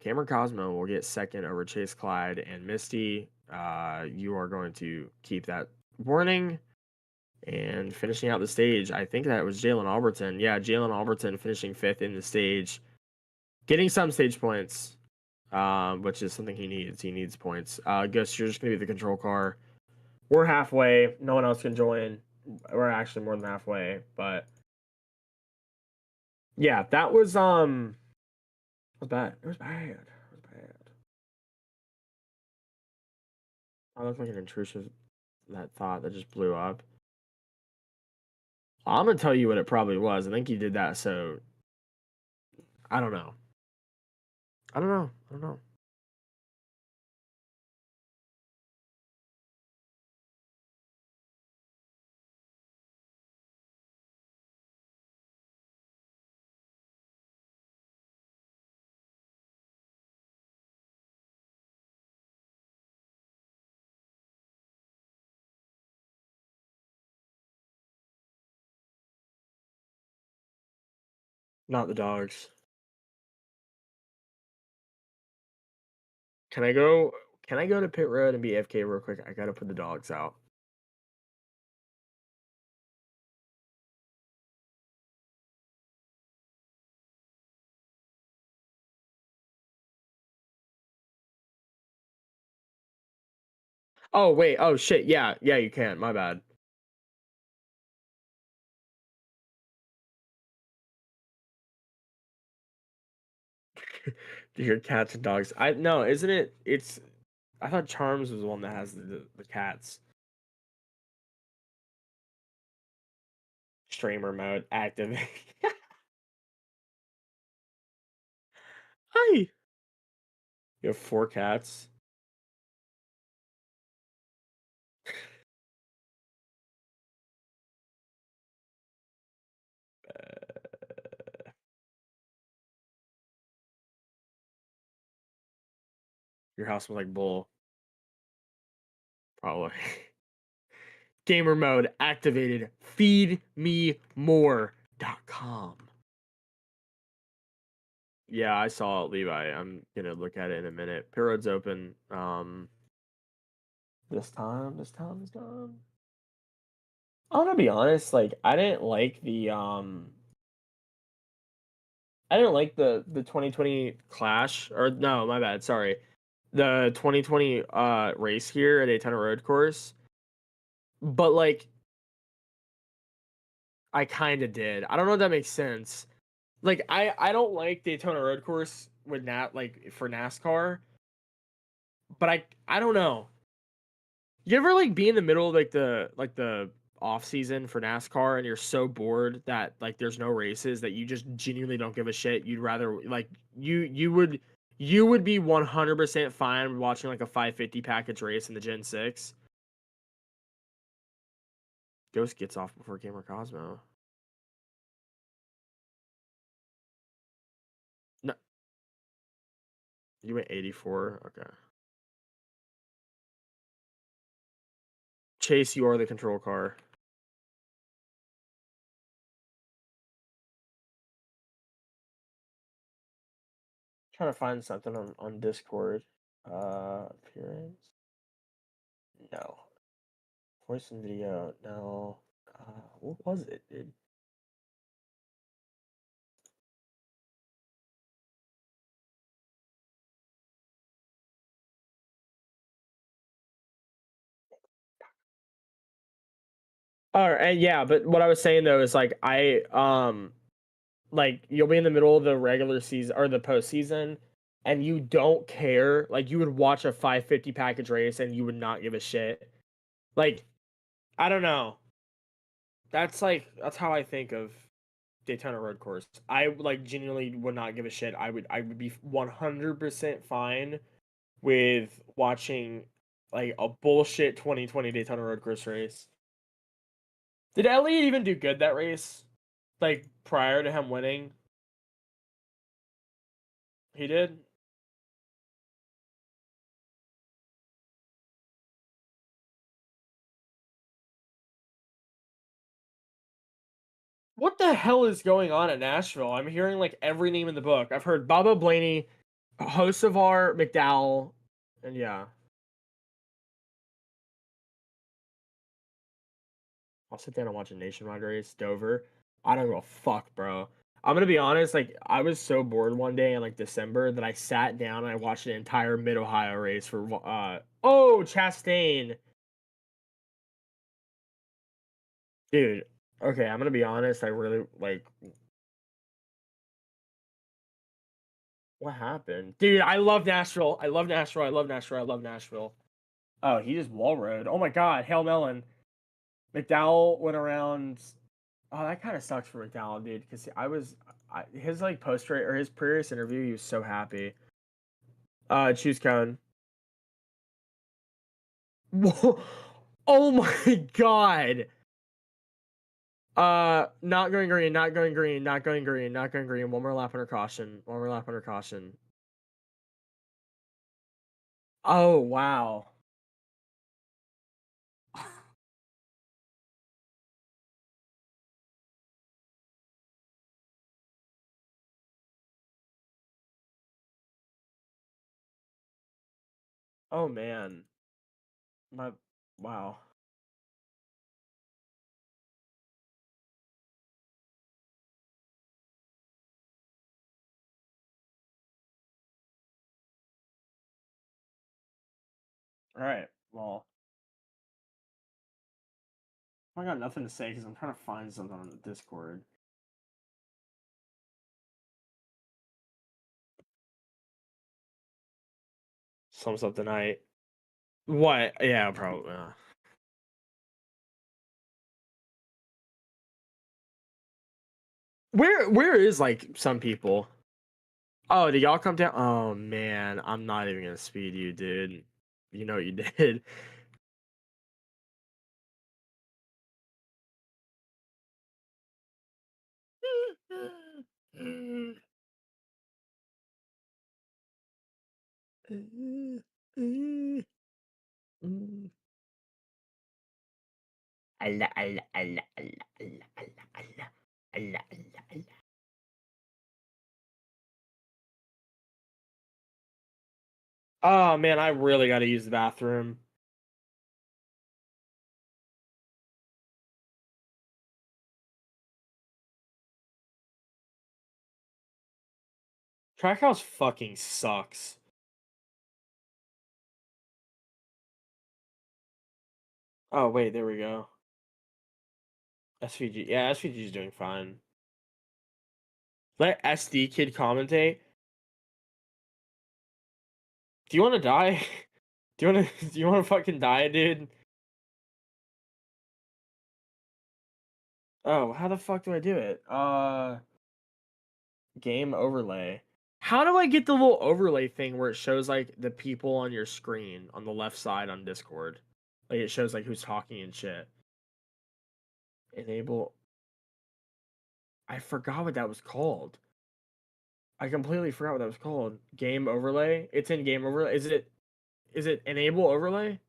Cameron Cosmo will get second over Chase Clyde and Misty. You are going to keep that warning. And finishing out the stage, I think that was Jalen Alberton. Yeah, Jalen Alberton finishing 5th in the stage, getting some stage points, which is something he needs. He needs points. Gus, you're just going to be the control car. We're halfway. No one else can join. We're actually more than halfway, but yeah, that was bad. It was bad. I look like an intrusive that thought that just blew up. I'm gonna tell you what it probably was. I think you did that, so I don't know. I don't know. Not the dogs. Can I go? Can I go to pit road and be FK real quick? I gotta put the dogs out. Oh wait. Oh shit. Yeah. Yeah. You can. My bad. Your cats and dogs. I no. Isn't it? It's. I thought Charms was the one that has the cats. Streamer mode active. Hi. You have 4 cats. Your house was like bull. Probably. Gamer mode activated. Feedmemore.com. Yeah, I saw it, Levi. I'm gonna look at it in a minute. Pit road's open. This time. I'm gonna be honest. Like, I didn't like the 2020 Clash. Or no, my bad. Sorry, the 2020 race here at Daytona Road Course. But like, I kind of did. I don't know if that makes sense. Like, I don't like Daytona Road Course with like for NASCAR, but I don't know. You ever like be in the middle of like the off season for NASCAR and you're so bored that like there's no races that you just genuinely don't give a shit. You'd rather like you would be 100% fine watching like a 550 package race in the Gen 6. Ghost gets off before Gamer Cosmo. No, you went 84. Okay. Chase, you are the control car. Trying to find something on Discord. Appearance. No. Voice and video. No. What was it, dude? All right, yeah, but what I was saying though is like like you'll be in the middle of the regular season or the postseason, and you don't care. Like you would watch a 550 package race and you would not give a shit. Like I don't know. That's how I think of Daytona Road Course. I like genuinely would not give a shit. I would be 100% fine with watching like a bullshit 2020 Daytona Road Course race. Did Elliott even do good that race? Like prior to him winning? He did? What the hell is going on at Nashville? I'm hearing like every name in the book. I've heard Baba Blaney, Hocevar, McDowell, and yeah. I'll sit down and watch a nationwide race, Dover. I don't give a fuck, bro. I'm gonna be honest, like I was so bored one day in like December that I sat down and I watched an entire Mid Ohio race for Chastain. Dude, okay, I'm gonna be honest, I really like what happened? Dude, I love Nashville. I love Nashville. I love Nashville. I love Nashville. Oh, he just wall rode. Oh my god, Hail Melon. McDowell went around. Oh, that kind of sucks for McDowell, dude. Because his like post race or his pre-race interview, he was so happy. Choose cone. Whoa. Oh my god. Not going green. Not going green. Not going green. Not going green. One more lap under caution. One more lap under caution. Oh wow. Oh man. Wow. All right. Well, I got nothing to say because I'm trying to find something on the Discord. Sums up the night. What? Yeah, probably. Where is like some people? Oh, did y'all come down? Oh man, I'm not even gonna speed you, dude. You know what you did. Allah, Allah, Allah, Allah, Allah, Allah, Allah, Allah, Allah, Allah. Oh man, I really got to use the bathroom. Trackhouse fucking sucks. Oh wait, there we go. SVG, yeah, SVG is doing fine. Let SD Kid commentate. Do you want to die? Do you want to fucking die, dude? Oh, how the fuck do I do it? Game overlay. How do I get the little overlay thing where it shows like the people on your screen on the left side on Discord? Like it shows like who's talking and shit. Enable. I forgot what that was called. I completely forgot what that was called. Game overlay. It's in game overlay. Is it enable overlay?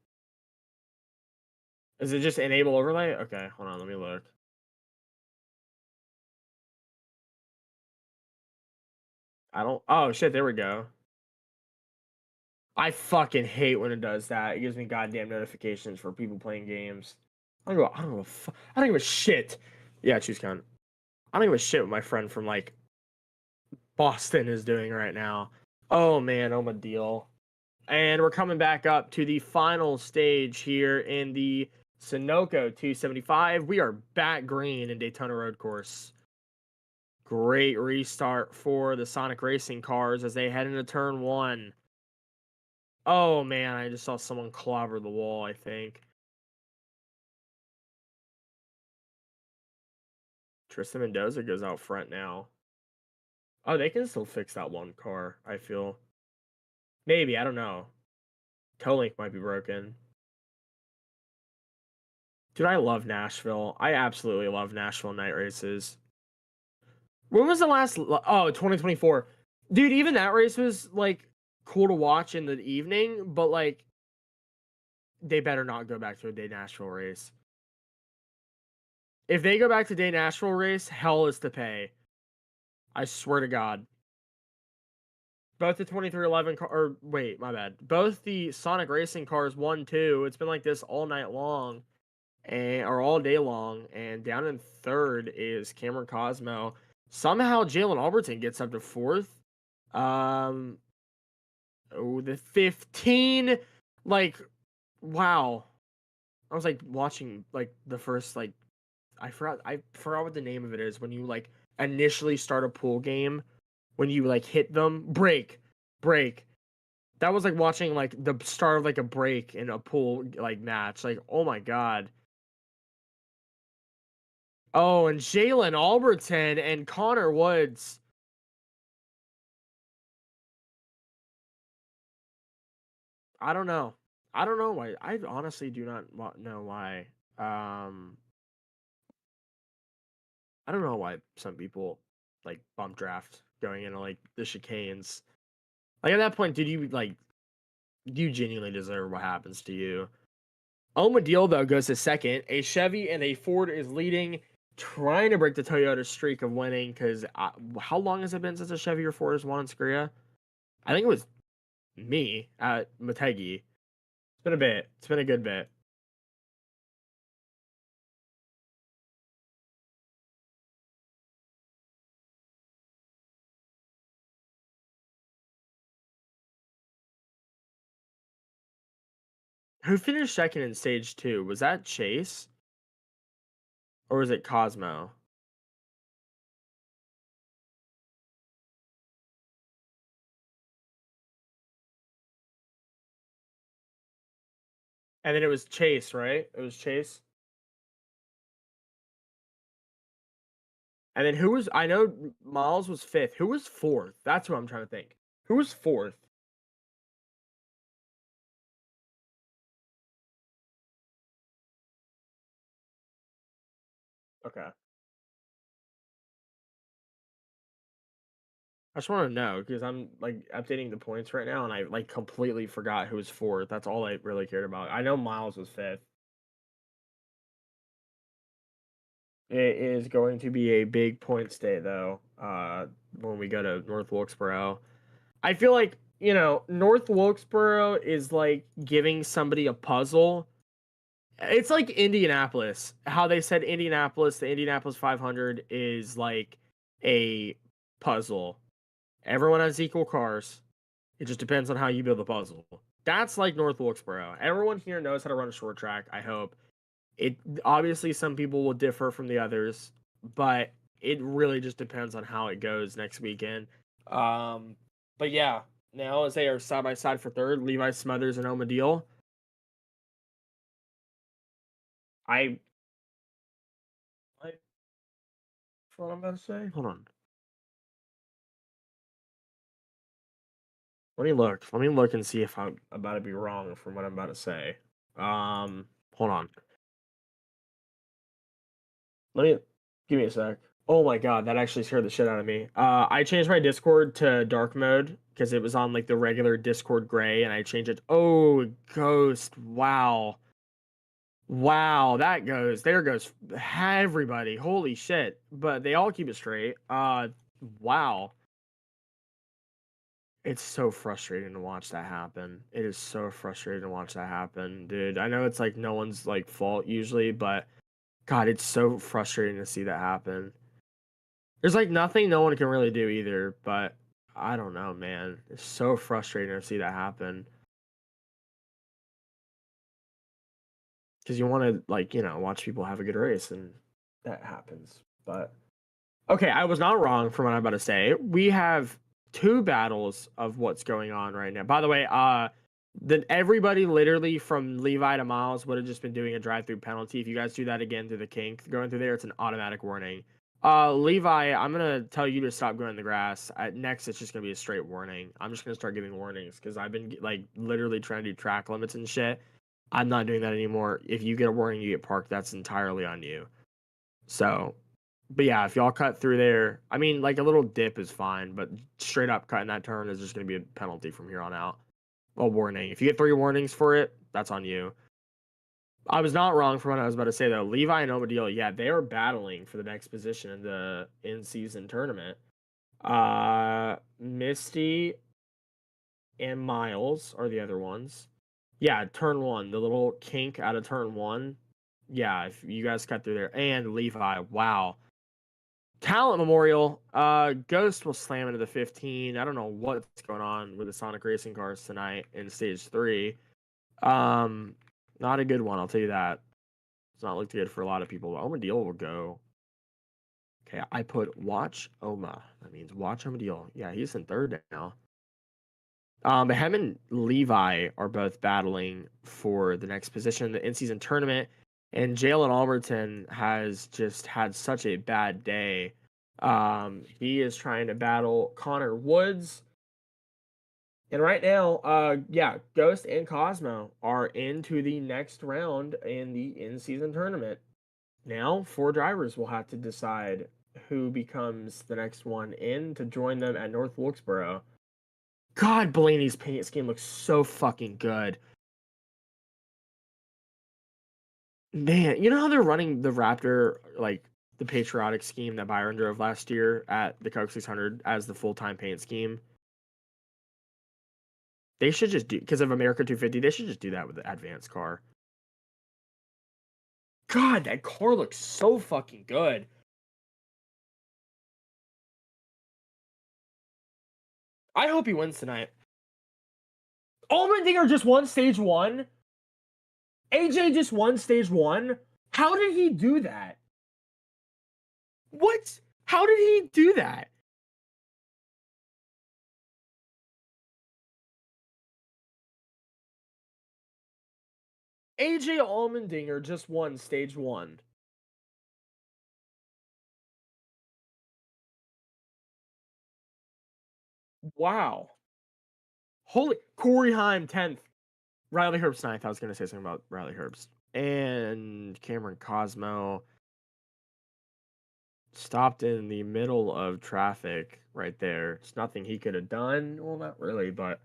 Is it just enable overlay? Okay, hold on, let me look. I don't. Oh shit, there we go. I fucking hate when it does that. It gives me goddamn notifications for people playing games. I don't give a shit. Yeah, choose count. I don't give a shit what my friend from like Boston is doing right now. Oh man, oh my deal. And we're coming back up to the final stage here in the Sunoco 275. We are back green in Daytona Road Course. Great restart for the Sonic Racing cars as they head into turn 1. Oh man, I just saw someone clobber the wall, I think. Tristan Mendoza goes out front now. Oh, they can still fix that one car, I feel. Maybe, I don't know. Toe link might be broken. Dude, I love Nashville. I absolutely love Nashville night races. When was the last? Oh, 2024. Dude, even that race was like cool to watch in the evening, but like they better not go back to a day Nashville race. If they go back to day Nashville race, hell is to pay. I swear to God. Both the 2311 car, or wait, my bad. Both the Sonic Racing cars 1-2. It's been like this all night long, or all day long. And down in third is Cameron Cosmo. Somehow Jalen Alberton gets up to fourth. Oh, the 15. Like, wow. I was like watching like the first like I forgot what the name of it is when you like initially start a pool game, when you like hit them, break. That was like watching like the start of like a break in a pool like match. Like, oh my God. Oh, and Jalen Alberton and Connor Woods. I don't know. I don't know why. I honestly do not know why. I don't know why some people like bump draft going into like the chicanes. Like at that point, do you genuinely deserve what happens to you? Omadil though goes to second. A Chevy and a Ford is leading, trying to break the Toyota streak of winning. Because how long has it been since a Chevy or Ford has won in SCRIA? I think it was me at Motegi. It's been a bit. It's been a good bit. Who finished second in stage 2? Was that Chase? Or was it Cosmo? And then it was Chase, right? It was Chase. And then who was? I know Miles was 5th. Who was 4th? That's what I'm trying to think. Who was 4th? Okay. I just want to know because I'm like updating the points right now, and I like completely forgot who was 4th. That's all I really cared about. I know Miles was 5th. It is going to be a big points day though. When we go to North Wilkesboro, I feel like North Wilkesboro is like giving somebody a puzzle. It's like Indianapolis. How they said Indianapolis, the Indianapolis 500 is like a puzzle. Everyone has equal cars. It just depends on how you build the puzzle. That's like North Wilkesboro. Everyone here knows how to run a short track, I hope. It obviously some people will differ from the others, but it really just depends on how it goes next weekend. But yeah, now as they are side by side for third, Levi Smothers and Omadil. What I'm about to say? Hold on. Let me look and see if I'm about to be wrong from what I'm about to say. Hold on. Give me a sec. Oh my God, that actually scared the shit out of me. I changed my Discord to dark mode because it was on like the regular Discord gray, and I changed it. Oh, Ghost! Wow, wow, there goes everybody. Holy shit! But they all keep it straight. Wow. It's so frustrating to watch that happen. It is so frustrating to watch that happen, dude. I know it's like no one's like fault usually, but God, it's so frustrating to see that happen. There's like nothing no one can really do either, but I don't know, man. It's so frustrating to see that happen. because you want to, like, watch people have a good race, and that happens. But okay, I was not wrong from what I'm about to say. We have 2 battles of what's going on right now. By the way, then everybody literally from Levi to Miles would have just been doing a drive-through penalty. If you guys do that again through the kink going through there, it's an automatic warning. Levi, I'm gonna tell you to stop going in the grass. Next, it's just gonna be a straight warning. I'm just gonna start giving warnings because I've been like literally trying to do track limits and shit. I'm not doing that anymore. If you get a warning, you get parked. That's entirely on you. So, but yeah, if y'all cut through there, I mean, like a little dip is fine, but straight up cutting that turn is just gonna be a penalty from here on out. A warning. If you get 3 warnings for it, that's on you. I was not wrong for what I was about to say though. Levi and Omadil, yeah, they are battling for the next position in the in-season tournament. Misty and Miles are the other ones. Yeah, turn 1, the little kink out of turn 1. Yeah, if you guys cut through there. And Levi, wow. Talent Memorial, Ghost will slam into the 15. I don't know what's going on with the Sonic Racing cars tonight in stage 3. Not a good one, I'll tell you that. It's not looked good for a lot of people. Omadil will go. Okay, I put watch Oma. That means watch Omadil. Yeah, he's in 3rd now. But him and Levi are both battling for the next position in the in-season tournament. And Jalen Alberton has just had such a bad day. He is trying to battle Connor Woods. And right now, yeah, Ghost and Cosmo are into the next round in the in-season tournament. Now, 4 drivers will have to decide who becomes the next one in to join them at North Wilkesboro. God, Blaney's paint scheme looks so fucking good. Man, you know how they're running the Raptor, like the patriotic scheme that Byron drove last year at the Coke 600 as the full-time paint scheme? They should just do, because of America 250, they should just do that with the advanced car. God, that car looks so fucking good. I hope he wins tonight. Allmendinger just won stage 1. AJ just won stage 1. How did he do that? What? How did he do that? AJ Allmendinger just won stage 1. Wow. Holy, Corey Heim 10th. Riley Herbst 9th. I was going to say something about Riley Herbst. And Cameron Cosmo stopped in the middle of traffic right there. It's nothing he could have done. Well, not really, but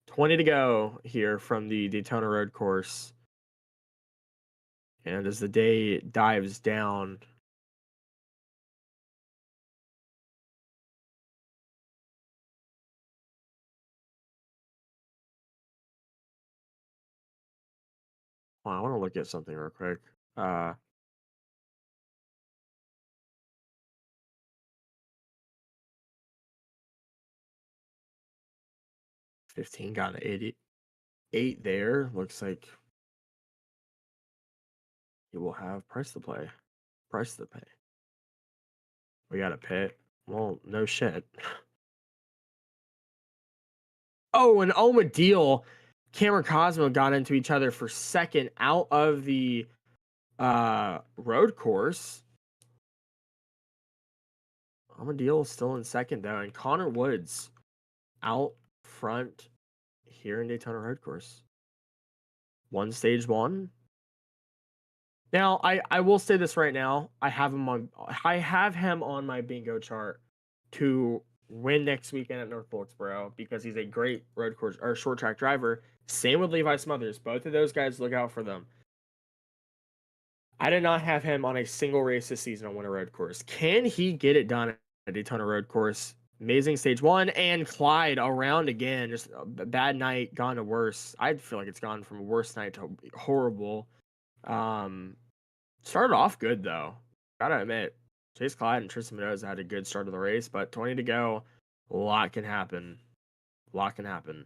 20 to go here from the Daytona road course. And as the day dives down, well, I want to look at something real quick. 15 got an 88 there. Looks like he will have price to play. Price to pay. We got a pit. Well, no shit. Oh, and Omadil, Cameron Cosmo got into each other for second out of the road course. Omadil still in second though, and Connor Woods out front here in Daytona road course. Won stage 1. Now, I will say this right now. I have him on my bingo chart to win next weekend at North Wilkesboro because he's a great road course or short track driver. Same with Levi Smothers. Both of those guys, look out for them. I did not have him on a single race this season on Winter Road Course. Can he get it done at Daytona Road Course? Amazing stage 1 and Clyde around again. Just a bad night, gone to worse. I feel like it's gone from worst night to horrible. Started off good though. Gotta admit, Chase Clyde and Tristan Mendoza had a good start of the race, but 20 to go. A lot can happen. A lot can happen.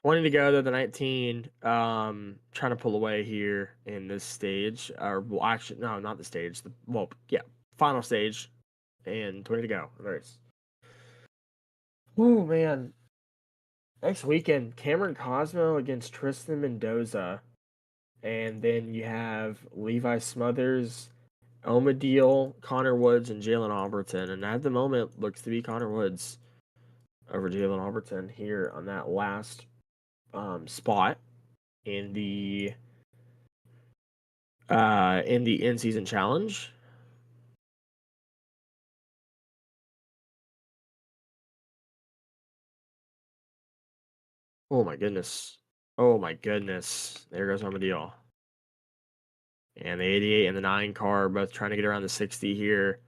20 to go to the 19. Trying to pull away here in this stage. Or well, actually, no, not the stage. Final stage. And 20 to go. Nice. Oh man. Next weekend, Cameron Cosmo against Tristan Mendoza. And then you have Levi Smothers, Omadil, Connor Woods, and Jalen Alberton. And at the moment, looks to be Connor Woods over Jalen Alberton here on that last spot in the in-season challenge. Oh my goodness. Oh my goodness. There goes Omadil. And the 88 and the 9 car both trying to get around the 60 here.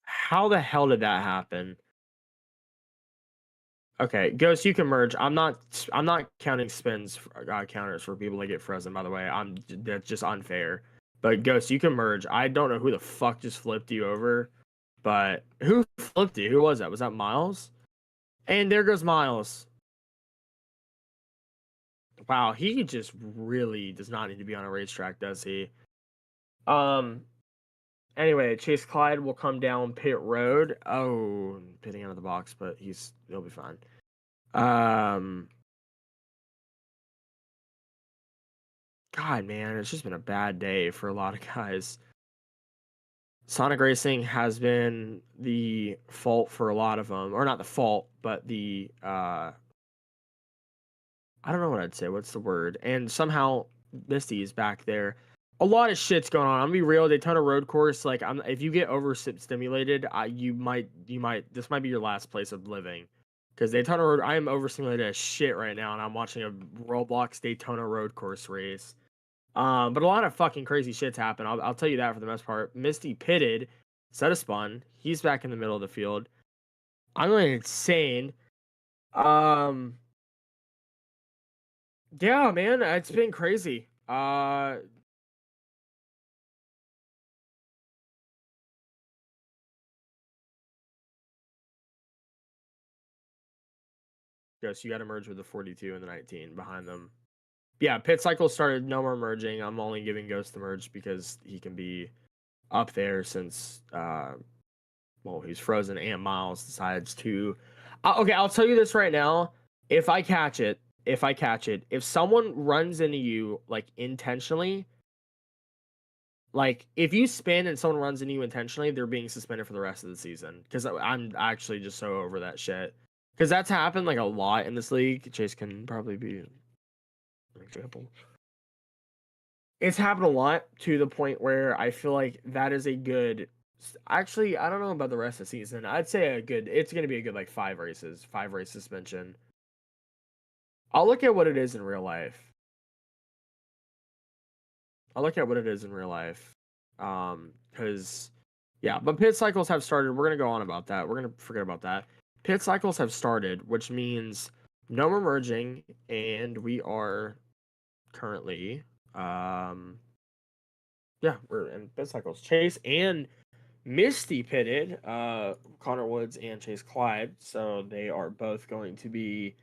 How the hell did that happen? Okay, Ghost, you can merge. I'm not counting spins counters for people that get frozen. By the way, that's just unfair. But Ghost, you can merge. I don't know who the fuck just flipped you over, but who flipped you? Who was that? Was that Miles? And there goes Miles. Wow, he just really does not need to be on a racetrack, does he? Anyway, Chase Clyde will come down pit road. Oh, pitting out of the box, but he'll be fine. God, man, it's just been a bad day for a lot of guys. Sonic Racing has been the fault for a lot of them, or not the fault, but the I don't know what I'd say. What's the word? And somehow Misty is back there. A lot of shit's going on. I'm gonna be real. Daytona road course, like if you get overstimulated, you might this might be your last place of living. Because Daytona road, I am overstimulated as shit right now, and I'm watching a ROBLOX Daytona road course race. But a lot of fucking crazy shit's happened. I'll tell you that for the most part. Misty pitted, set a spun. He's back in the middle of the field. I'm going insane. Yeah, man, it's been crazy. Guess you got to merge with the 42 and the 19 behind them. Yeah, pit cycle started. No more merging. I'm only giving Ghost the merge because he can be up there since he's frozen and Miles decides to. Okay, I'll tell you this right now. If I catch it, if someone runs into you like intentionally, like if you spin and someone runs into you intentionally, they're being suspended for the rest of the season. Because I'm actually just so over that shit. Because that's happened like a lot in this league. Chase can probably be an example. It's happened a lot to the point where I feel like that is a good. Actually, I don't know about the rest of the season. I'd say it's going to be a good like 5 race suspension. I'll look at what it is in real life. Because yeah, but pit cycles have started. We're going to go on about that. We're going to forget about that. Pit cycles have started, which means no more merging, and we are currently we're in pit cycles. Chase and Misty pitted, Connor Woods and Chase Clyde, so they are both going to be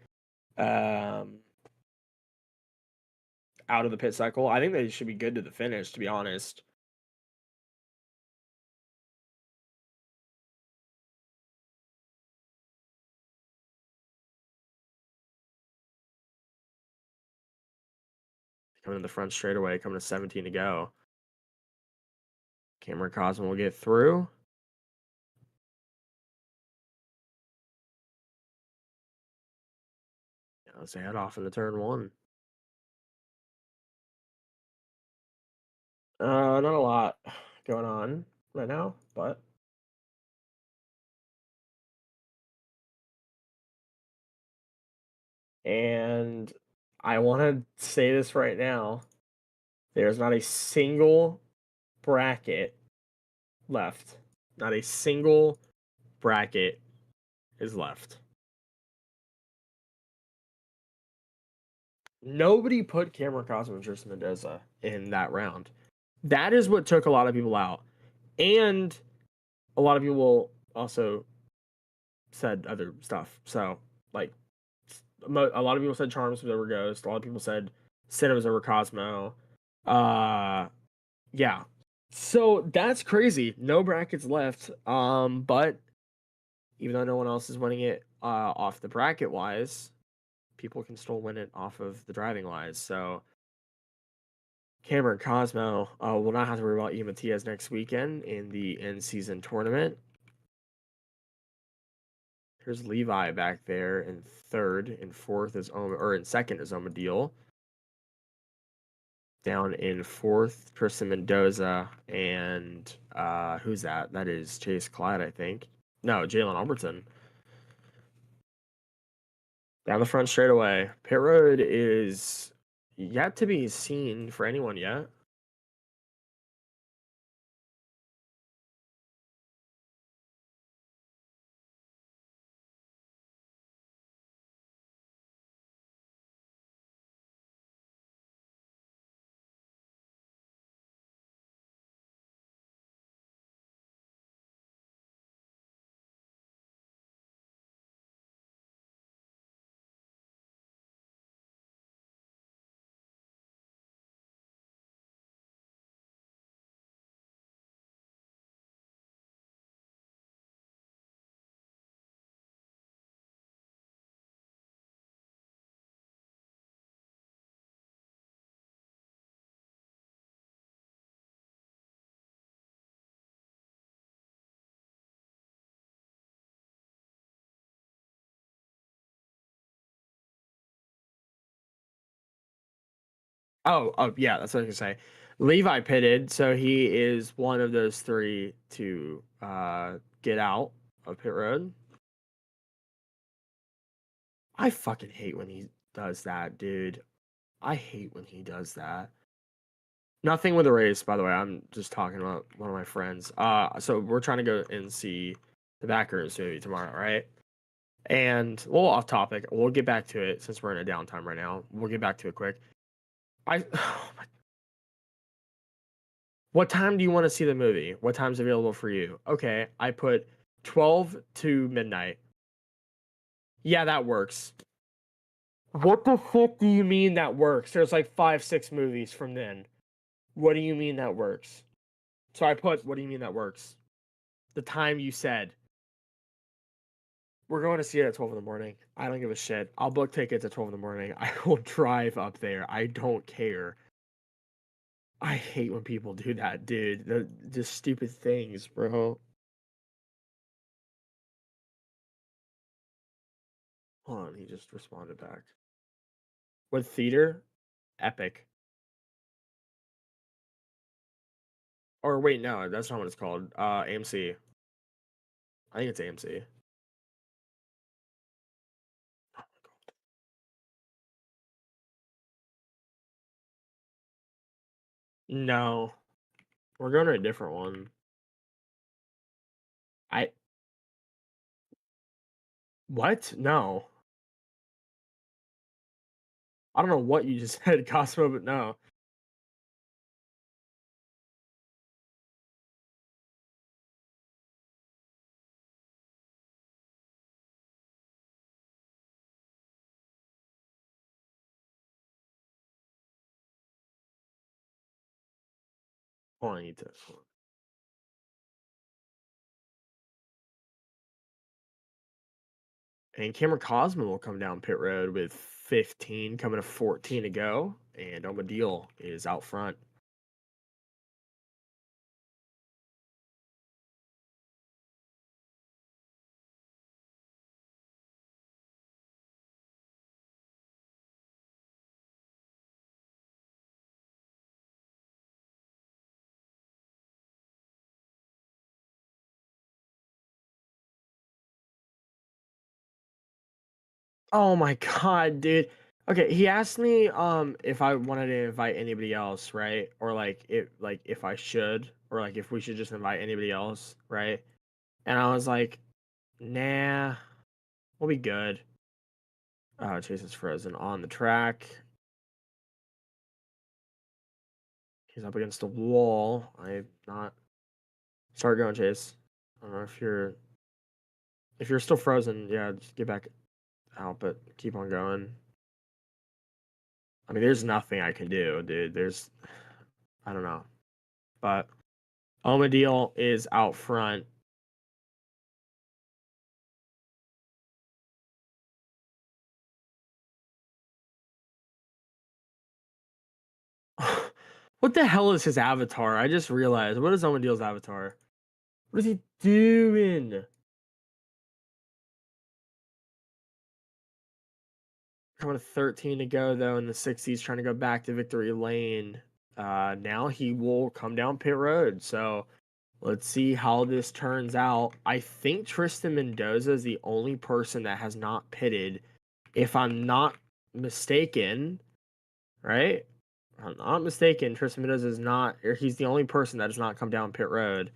out of the pit cycle. I think they should be good to the finish, to be honest. Coming to the front straightaway, coming to 17 to go. Cameron Cosmo will get through. Let's head off into turn 1. Not a lot going on right now, but and I want to say this right now. There's not a single bracket left. Not a single bracket is left. Nobody put Cameron Cosmo and Tristan Mendoza in that round. That is what took a lot of people out. And a lot of people also said other stuff. So, like, a lot of people said Charms was over Ghost. A lot of people said Cinna was over Cosmo. Yeah. So that's crazy. No brackets left. But even though no one else is winning it off the bracket wise, people can still win it off of the driving wise. So Cameron Cosmo will not have to worry about Ian Matias next weekend in the in-season tournament. Here's Levi back there in third, in fourth is in second is Omadil. Down in fourth, Tristan Mendoza, and who's that? That is Chase Clyde, I think. No, Jalen Alberton. Down the front straight away. Pit road is yet to be seen for anyone yet. Oh, yeah, that's what I was gonna say. Levi pitted, so he is one of those three to get out of pit road. I fucking hate when he does that, dude. I hate when he does that. Nothing with the race, by the way. I'm just talking about one of my friends. So we're trying to go and see the Backers movie tomorrow, right? And a little off topic. We'll get back to it since we're in a downtime right now. We'll get back to it quick. What time do you want to see the movie? What time's available for you? Okay, I put 12 to midnight. Yeah, that works. What the fuck do you mean that works? There's like 5, 6 movies from then. What do you mean that works? So I put, what do you mean that works? The time you said. We're going to see it at 12 in the morning. I don't give a shit. I'll book tickets at 12 in the morning. I will drive up there. I don't care. I hate when people do that, dude. The just stupid things, bro. Hold on, he just responded back. What theater? Epic. Or wait, no, that's not what it's called. AMC. I think it's AMC. No, we're going to a different one. What? No. I don't know what you just said, Cosmo, but no. Hold on, I need to. And Cameron Cosmo will come down pit road with 15, coming to 14 to go. And Omadil is out front. Oh my god, dude. Okay, he asked me if I wanted to invite anybody else, right? Or if I should, or like if we should just invite anybody else, right? And I was like, nah, we'll be good. Chase is frozen on the track. He's up against the wall. I'm not. Start going, Chase. I don't know if you're still frozen. Yeah, just get back out, but keep on going. I mean, there's nothing I can do, dude. I don't know, but Omadil is out front. What the hell is his avatar? I just realized. What is Omadil's avatar? What is he doing? Coming to 13 to go, though, in the 60s, trying to go back to victory lane. Now he will come down pit road. So let's see how this turns out. I think Tristan Mendoza is the only person that has not pitted. If I'm not mistaken, right? If I'm not mistaken, Tristan Mendoza is not, or he's the only person that has not come down pit road.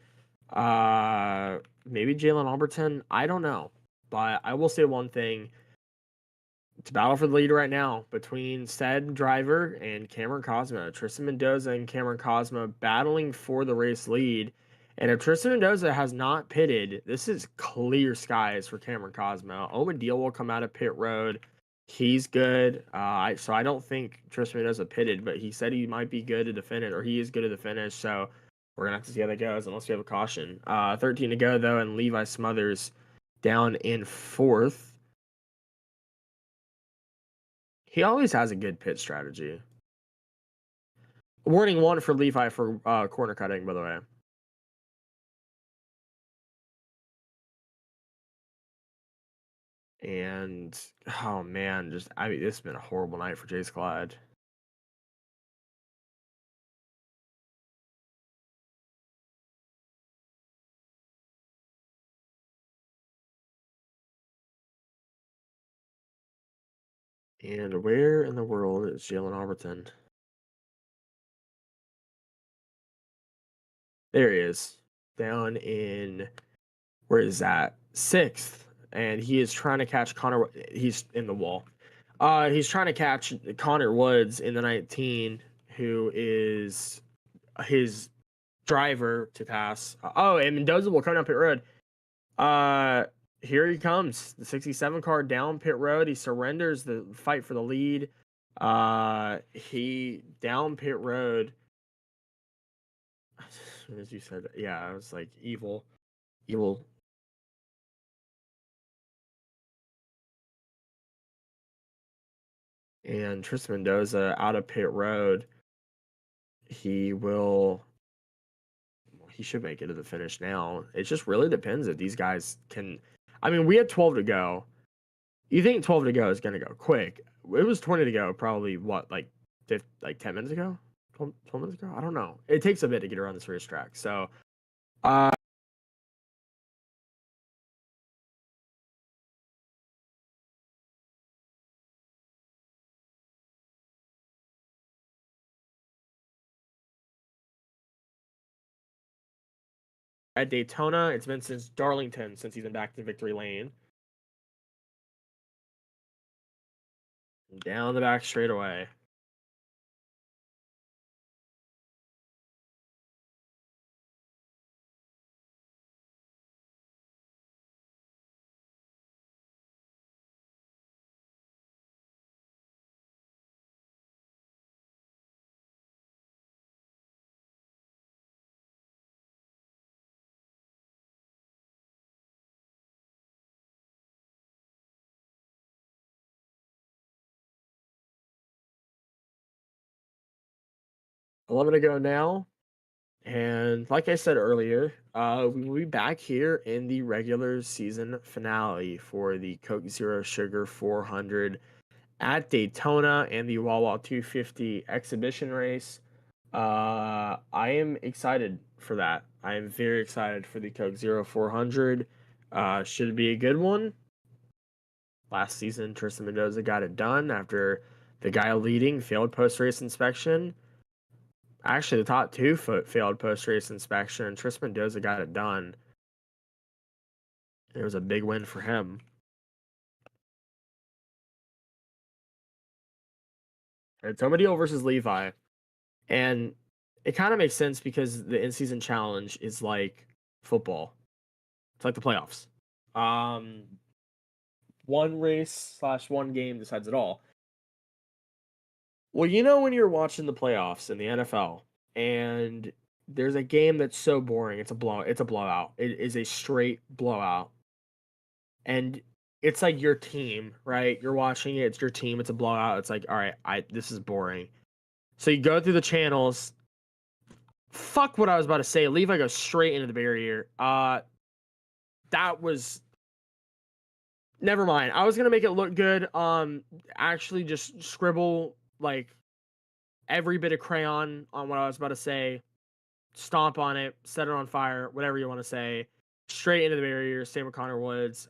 Maybe Jalen Alberton. I don't know. But I will say one thing. It's a battle for the lead right now between said driver and Cameron Cosmo. Tristan Mendoza and Cameron Cosmo battling for the race lead. And if Tristan Mendoza has not pitted, this is clear skies for Cameron Cosmo. Omadil will come out of pit road. He's good. So I don't think Tristan Mendoza pitted, but he said he might be good to the finish, or he is good to the finish. So we're going to have to see how that goes unless we have a caution. 13 to go, though, and Levi Smothers down in fourth. He always has a good pit strategy. Warning 1 for Levi for corner cutting, by the way. And, oh man, this has been a horrible night for Jace Clyde. And where in the world is Jalen Alberton? There he is. Down in, where is that? 6th. And he is trying to catch Connor. He's in the wall. He's trying to catch Connor Woods in the 19, who is his driver to pass. Oh, and Mendoza will come down pit road. Here he comes. The 67 car down pit road. He surrenders the fight for the lead. He down pit road. As you said, yeah, I was like evil. And Tristan Mendoza out of pit road. He should make it to the finish now. It just really depends if these guys can. I mean, we had 12 to go. You think 12 to go is going to go quick. It was 20 to go probably, what, like 10 minutes ago? 12 minutes ago? I don't know. It takes a bit to get around this racetrack. So, at Daytona, it's been since Darlington since he's been back to victory lane. Down the back straightaway. $11 to go now. And like I said earlier, we will be back here in the regular season finale for the Coke Zero Sugar 400 at Daytona and the Wawa 250 exhibition race. I am excited for that. I am very excited for the Coke Zero 400. Should be a good one. Last season, Tristan Mendoza got it done after the guy leading failed post-race inspection. Actually, the top two failed post-race inspection, and Tristan Mendoza got it done. It was a big win for him. It's Omadil versus Levi. And it kind of makes sense because the in-season challenge is like football. It's like the playoffs. One race / one game decides it all. Well, you know when you're watching the playoffs in the NFL and there's a game that's so boring, it's a blowout. It is a straight blowout. And it's like your team, right? You're watching it, it's your team, it's a blowout. It's like, all right, this is boring. So you go through the channels. Fuck what I was about to say. Levi goes straight into the barrier. That was never mind. I was gonna make it look good. Actually just scribble like every bit of crayon on what I was about to say, stomp on it, set it on fire, whatever you want to say. Straight into the barrier, same with Connor Woods.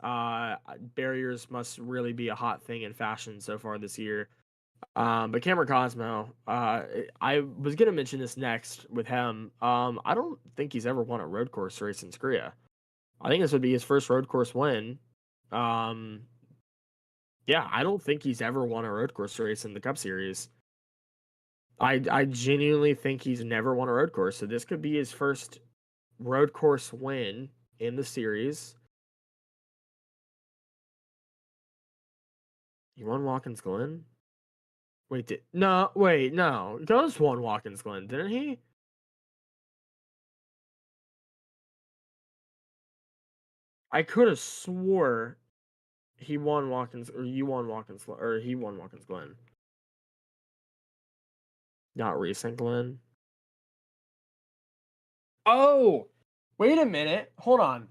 Barriers must really be a hot thing in fashion so far this year. But Cameron Cosmo, I was gonna mention this next with him. I don't think he's ever won a road course race in SCRIA. I think this would be his first road course win. Yeah, I don't think he's ever won a road course race in the Cup Series. I genuinely think he's never won a road course, so this could be his first road course win in the series. He won Watkins Glen? No. Ghost won Watkins Glen, didn't he? I could have swore he won Watkins, or you won Watkins, or he won Watkins Glen. Not recent Glen. Oh, wait a minute. Hold on.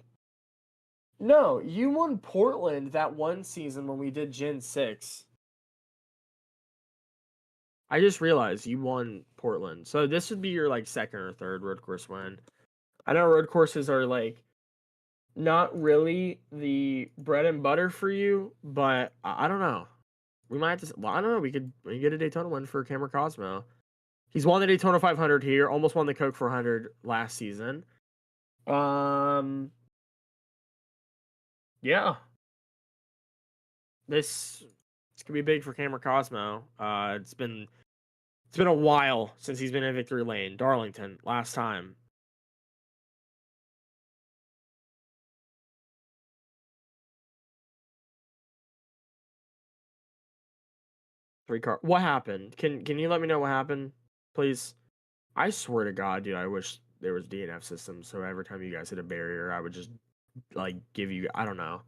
No, you won Portland that one season when we did Gen 6. I just realized you won Portland. So this would be your like second or third road course win. I know road courses are like not really the bread and butter for you, but I don't know. We might have to. Well, I don't know. We could get a Daytona win for Cameron Cosmo. He's won the Daytona 500 here. Almost won the Coke 400 last season. Yeah. This could be big for Cameron Cosmo. It's been a while since he's been in victory lane. Darlington last time. What happened? Can you let me know what happened, please? I swear to God, dude, I wish there was DNF systems so every time you guys hit a barrier, I would just like give you. I don't know.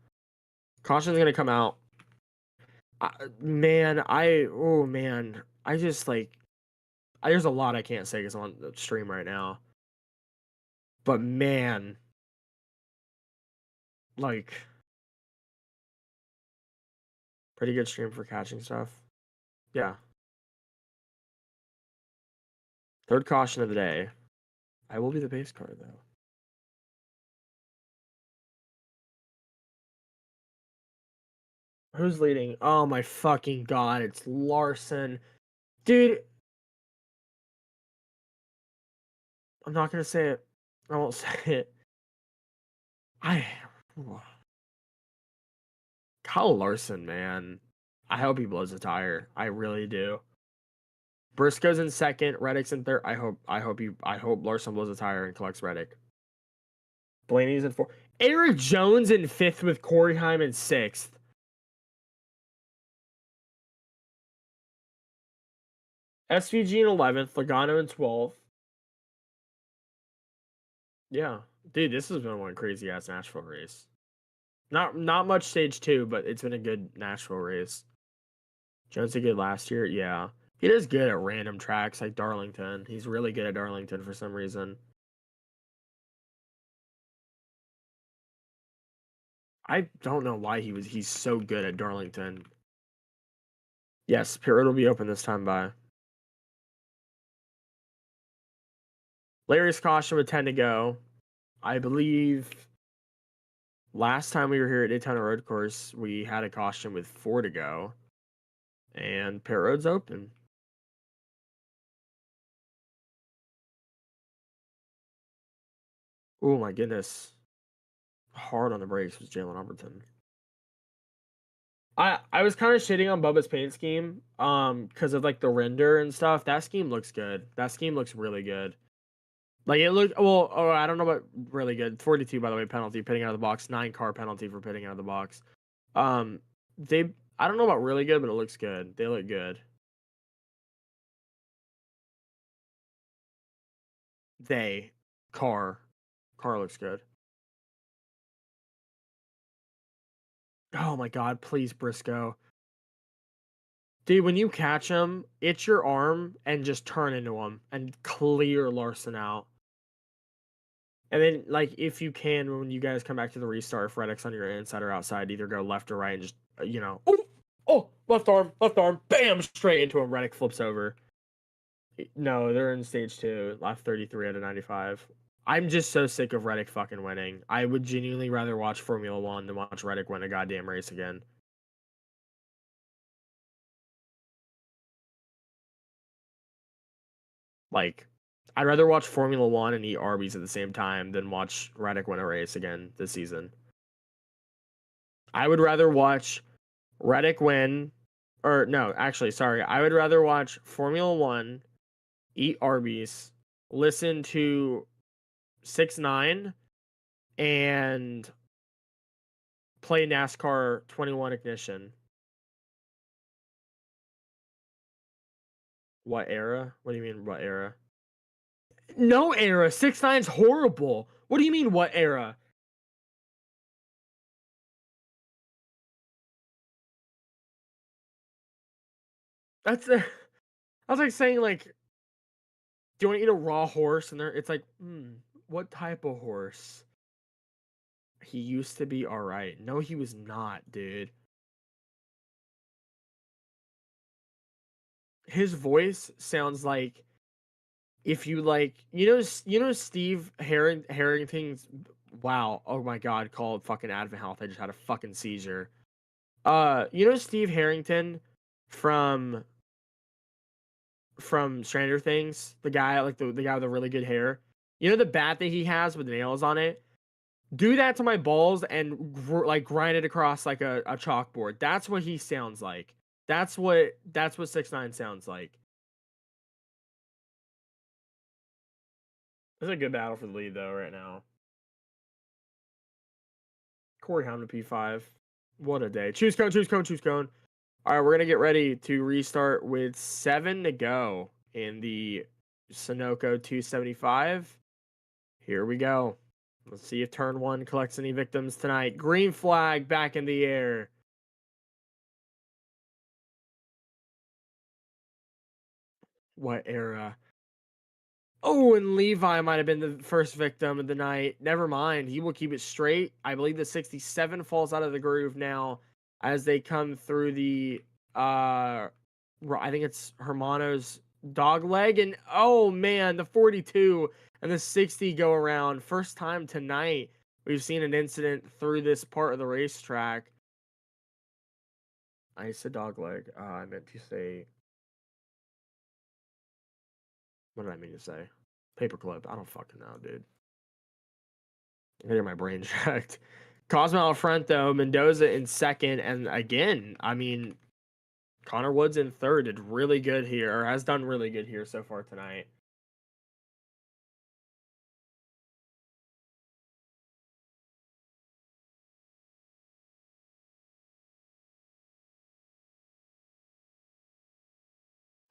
Caution's gonna come out. Oh man, I just like. There's a lot I can't say because I'm on the stream right now. But man, like, pretty good stream for catching stuff. Yeah. Third caution of the day. I will be the base card though. Who's leading? Oh my fucking God, it's Larson. Dude, I'm not gonna say it. I won't say it. Kyle Larson, man. I hope he blows a tire. I really do. Briscoe's in second, Reddick's in third. I hope Larson blows a tire and collects Reddick. Blaney's in fourth. Eric Jones in fifth with Corey Heim in sixth. SVG in 11th, Logano in 12th. Yeah. Dude, this has been one crazy ass Nashville race. Not much stage 2, but it's been a good Nashville race. Jones did good last year, yeah. He does good at random tracks like Darlington. He's really good at Darlington for some reason. I don't know why he's so good at Darlington. Yes, pit road will be open this time by. Larry's caution with 10 to go. I believe last time we were here at Daytona Road Course, we had a caution with 4 to go. And pit road's open. Oh my goodness. Hard on the brakes was Jalen Humberton. I was kind of shitting on Bubba's paint scheme, because of like the render and stuff. That scheme looks good. That scheme looks really good. Like it looked well. Oh, I don't know about really good. 42, by the way, penalty pitting out of the box. 9-car penalty for pitting out of the box. Um, they I don't know about really good, but it looks good. They look good. They car looks good. Oh my god, please Briscoe. Dude, when you catch him, it's your arm and just turn into him and clear Larson out. And then, like, if you can, when you guys come back to the restart, if Reddick's on your inside or outside, either go left or right and just, left arm, bam, straight into him. Reddick flips over. No, they're in stage 2, left 33 out of 95. I'm just so sick of Reddick fucking winning. I would genuinely rather watch Formula 1 than watch Reddick win a goddamn race again. Like, I'd rather watch Formula 1 and eat Arby's at the same time than watch Reddick win a race again this season. I would rather watch Reddick win, or no, actually, sorry. I would rather watch Formula 1, eat Arby's, listen to 6ix9ine, and play NASCAR 21 Ignition. What era? What do you mean, what era? No era. 6ix9ine's horrible. What do you mean, what era? That's like saying, like, do you want to eat a raw horse? And it's like, what type of horse? He used to be all right. No, he was not, dude. His voice sounds like if you like, Steve Harrington's. Wow. Oh my God. Called fucking Advent Health. I just had a fucking seizure. Steve Harrington from Stranger Things, the guy like the guy with the really good hair. You know the bat that he has with the nails on it? Do that to my balls and like grind it across like a chalkboard. That's what he sounds like. That's what 6ix9ine sounds like. It's a good battle for the lead though right now. Corey Hamlin P5. What a day. Choose cone. All right, we're gonna get ready to restart with 7 to go in the Sunoco 275. Here we go. Let's see if turn 1 collects any victims tonight. Green flag back in the air. What era? Oh, and Levi might have been the first victim of the night. Never mind. He will keep it straight. I believe the 67 falls out of the groove now as they come through the I think it's Hermano's dog leg. And oh man, the 42 and the 60 go around. First time tonight we've seen an incident through this part of the racetrack. I said dog leg. I meant to say, what did I mean to say? Paperclip. I don't fucking know, dude. I gotta get my brain checked. Cosmo out front, though. Mendoza in second. And again, I mean, Connor Woods in third did really good here, or has done really good here so far tonight.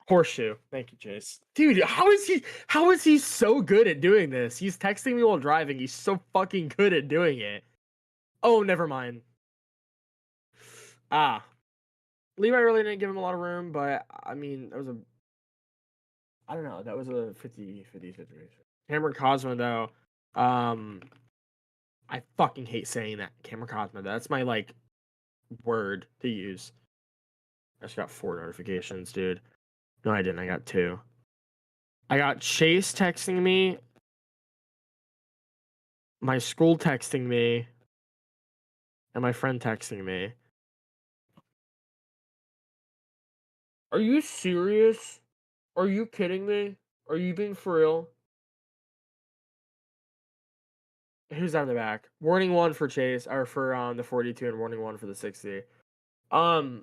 Horseshoe. Thank you, Chase. Dude, how is he so good at doing this? He's texting me while driving. He's so fucking good at doing it. Oh, never mind. Levi really didn't give him a lot of room, but I mean, that was I don't know, that was a 50-50 situation. Cameron Cosmo though, I fucking hate saying that. Cameron Cosmo, that's my like word to use. I just got 4 notifications, dude. No, I didn't. I got 2. I got Chase texting me, my school texting me, and my friend texting me. Are you serious? Are you kidding me? Are you being for real? Who's on the back? Warning 1 for Chase, or for the 42, and warning 1 for the 60. I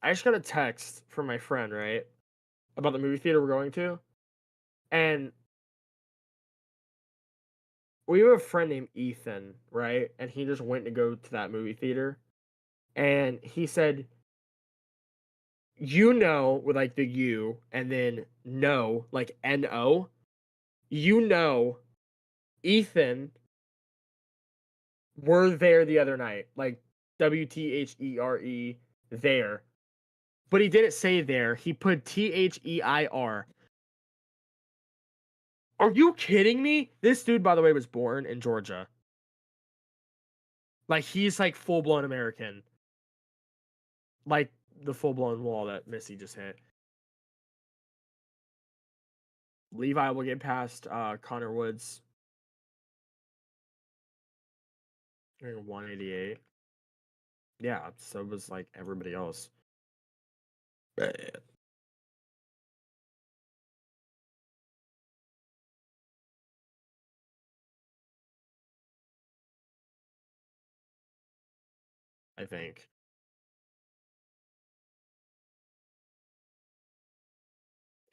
just got a text from my friend, right, about the movie theater we're going to, and we have a friend named Ethan, right, and he just went to go to that movie theater, and he said, with like the U, and then no, like N-O, Ethan were there the other night, like WTHERE there. But he didn't say there. He put THEIR. Are you kidding me? This dude, by the way, was born in Georgia. Like, he's like full blown American. Like the full blown wall that Missy just hit. Levi will get past Connor Woods. 188. Yeah, so was like everybody else. I think.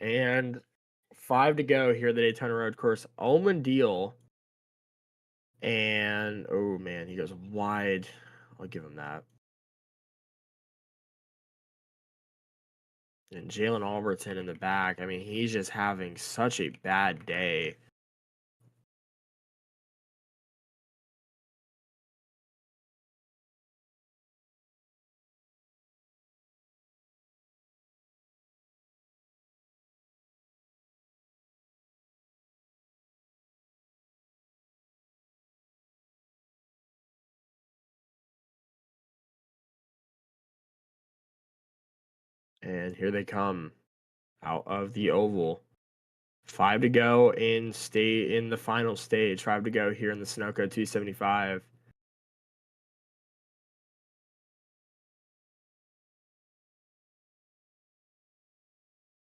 And 5 to go here at the Daytona Road Course. Omen Deal. And, oh man, he goes wide. I'll give him that. And Jalen Albertson in the back. I mean, he's just having such a bad day. And here they come out of the oval. 5 to go in the final stage. 5 to go here in the Sunoco 275.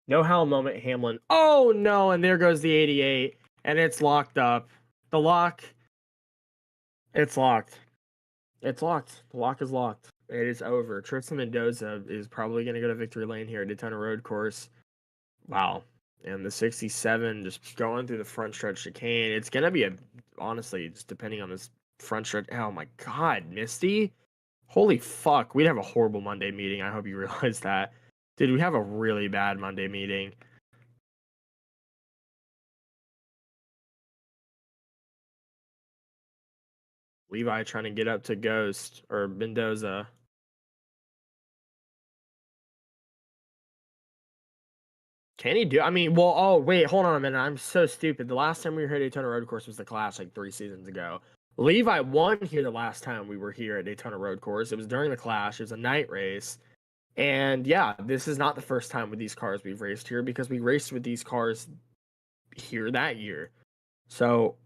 No Hal moment, Hamlin. Oh no, and there goes the 88. And it's locked up. The lock. It's locked. It's locked. The lock is locked. It is over. Tristan Mendoza is probably going to go to victory lane here at Daytona Road Course. Wow. And the 67 just going through the front stretch chicane. It's going to be honestly, just depending on this front stretch. Oh my God, Misty. Holy fuck. We'd have a horrible Monday meeting. I hope you realize that. Dude, we have a really bad Monday meeting. Levi trying to get up to Ghost or Mendoza. Can he do? I mean, well, oh wait, hold on a minute. I'm so stupid. The last time we were here at Daytona Road Course was the Clash like 3 seasons ago. Levi won here the last time we were here at Daytona Road Course. It was during the Clash. It was a night race. And yeah, this is not the first time with these cars we've raced here because we raced with these cars here that year. So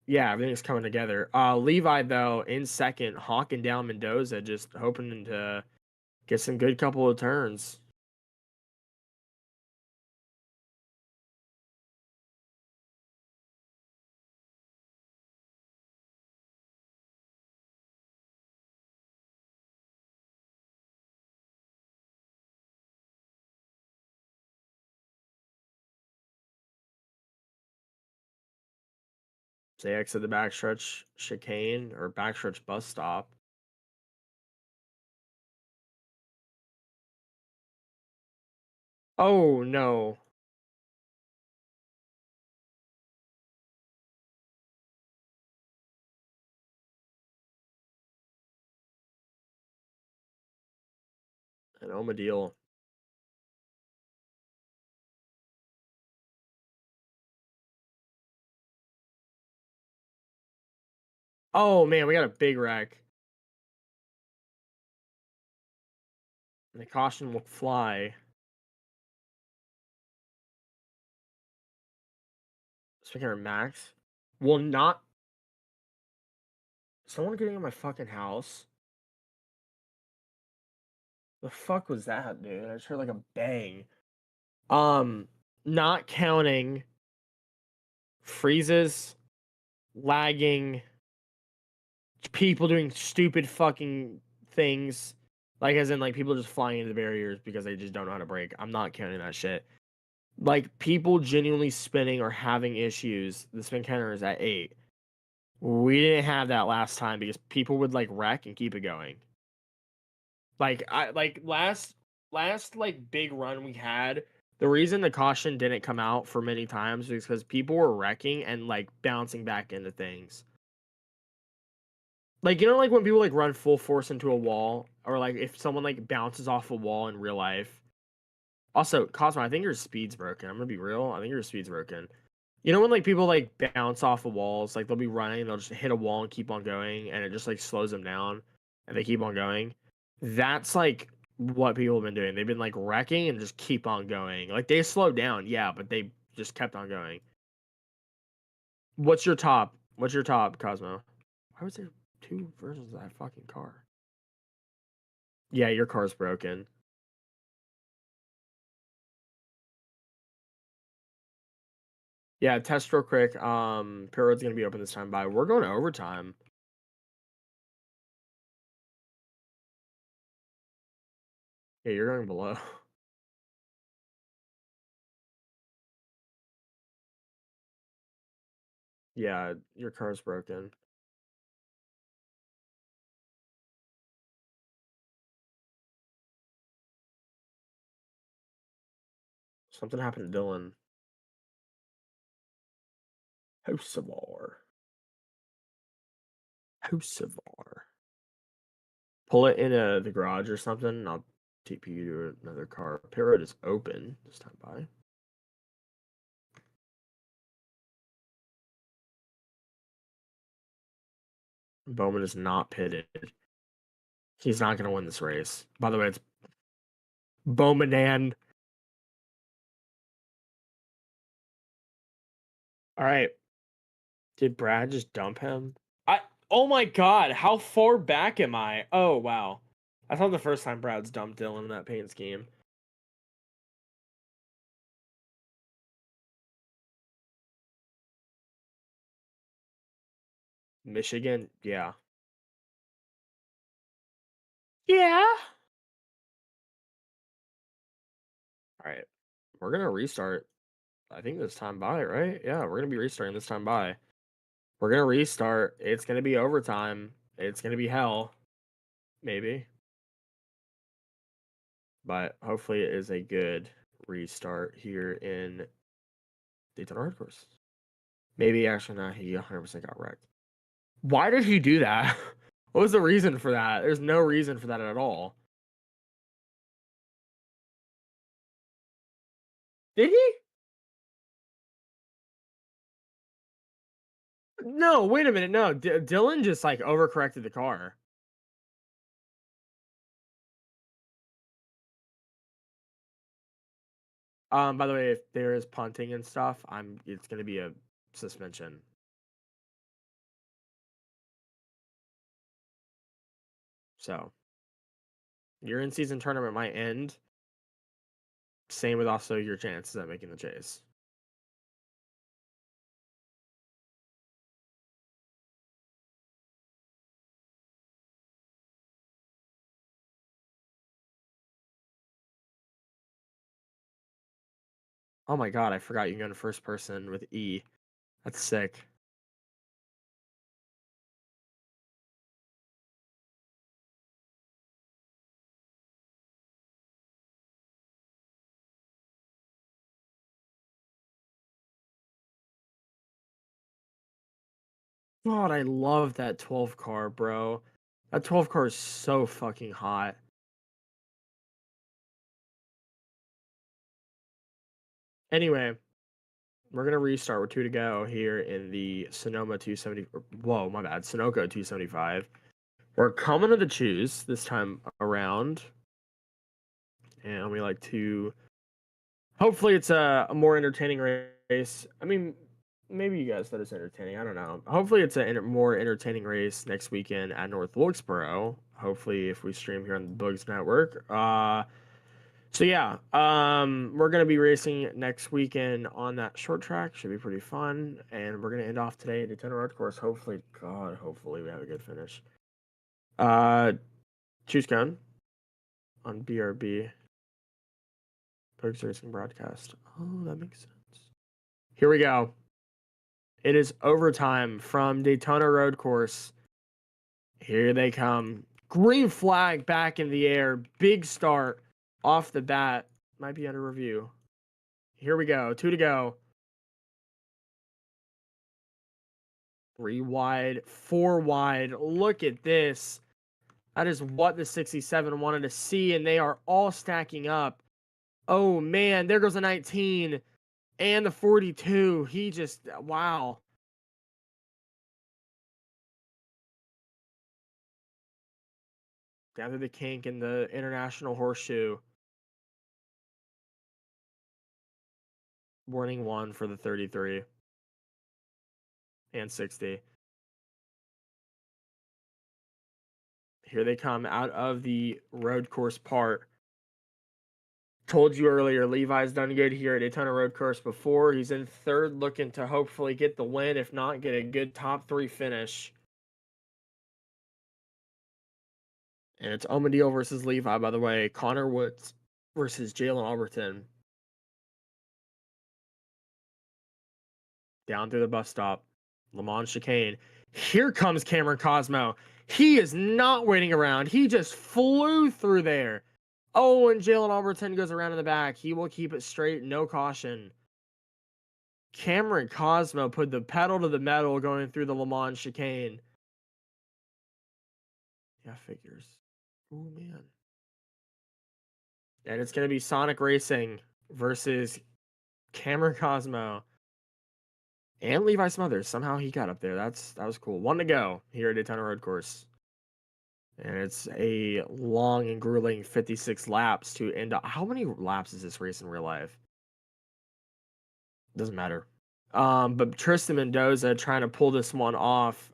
yeah, everything's coming together. Levi though in second, hawking down Mendoza, just hoping to get some good couple of turns. They exit the backstretch chicane or backstretch bus stop. Oh no. An Omadil. Oh man, we got a big wreck. And the caution will fly. Speaking of Max, will not. Someone getting in my fucking house. The fuck was that, dude? I just heard like a bang. Not counting freezes, lagging, people doing stupid fucking things, like as in like people just flying into the barriers because they just don't know how to brake. I'm not counting that shit. Like people genuinely spinning or having issues, the spin counter is at 8. We didn't have that last time because people would like wreck and keep it going. Like last like big run we had, the reason the caution didn't come out for many times is because people were wrecking and like bouncing back into things. Like, you know, like when people like run full force into a wall, or like if someone like bounces off a wall in real life. Also, Cosmo, I think your speed's broken. I'm gonna be real. I think your speed's broken. You know when like people like bounce off of walls, like they'll be running, they'll just hit a wall and keep on going, and it just like slows them down, and they keep on going. That's like what people have been doing. They've been like wrecking and just keep on going. Like they slowed down, yeah, but they just kept on going. What's your top? What's your top, Cosmo? Why was there 2 versions of that fucking car? Yeah, your car's broken. Yeah, test real quick. Pit Road's gonna be open this time by. We're going to overtime. Yeah, you're going below. Yeah, your car's broken. Something happened to Dylan. Hosevar. Hosevar. Pull it into the garage or something, and I'll TP you to another car. Pit Road is open this time by. Bowman is not pitted. He's not going to win this race. By the way, it's Bowman. All right. Did Brad just dump him? Oh my god, how far back am I? Oh wow. I thought the first time Brad's dumped Dylan in that paint scheme. Michigan, yeah. Yeah. All right. We're going to restart. I think this time by, right? Yeah, we're going to be restarting this time by. We're going to restart. It's going to be overtime. It's going to be hell. Maybe. But hopefully it is a good restart here in Daytona Road Course. Maybe actually not. He 100% got wrecked. Why did he do that? What was the reason for that? There's no reason for that at all. Did he? No, wait a minute. No, Dylan just like overcorrected the car. By the way, if there is punting and stuff, it's gonna be a suspension. So your in-season tournament might end. Same with also your chances at making the chase. Oh my god, I forgot you can go to first person with E. That's sick. God, I love that 12 car, bro. That 12 car is so fucking hot. Anyway, we're gonna restart with 2 to go here in the Sonoma 270. Whoa, my bad. Sunoco 275. We're coming to the choose this time around. And we like to. Hopefully, it's a more entertaining race. I mean, maybe you guys thought it's entertaining. I don't know. Hopefully, it's a more entertaining race next weekend at North Wilkesboro. Hopefully, if we stream here on the Boogs Network. So yeah, we're gonna be racing next weekend on that short track. Should be pretty fun, and we're gonna end off today at Daytona Road Course. Hopefully, God, hopefully we have a good finish. Choose cone on BRB. Boogs Racing Broadcast. Oh, that makes sense. Here we go. It is overtime from Daytona Road Course. Here they come. Green flag back in the air. Big start off the bat. Might be under review. Here we go. 2 to go. 3 wide, 4 wide. Look at this. That is what the 67 wanted to see, and they are all stacking up. Oh, man. There goes the 19 and the 42. He just, wow. Down to the kink in the International Horseshoe. Warning 1 for the 33 and 60. Here they come out of the road course part. Told you earlier, Levi's done good here at Daytona Road Course before. He's in third, looking to hopefully get the win, if not get a good top 3 finish. And it's Omadil versus Levi, by the way. Connor Woods versus Jalen Alberton. Down through the bus stop. Le Mans chicane. Here comes Cameron Cosmo. He is not waiting around. He just flew through there. Oh, and Jalen Alberton goes around in the back. He will keep it straight. No caution. Cameron Cosmo put the pedal to the metal going through the Le Mans chicane. Yeah, figures. Oh, man. And it's going to be Sonic Racing versus Cameron Cosmo. And Levi Smothers. Somehow he got up there. That was cool. 1 to go here at Daytona Road Course. And it's a long and grueling 56 laps to end up. How many laps is this race in real life? Doesn't matter. But Tristan Mendoza trying to pull this one off.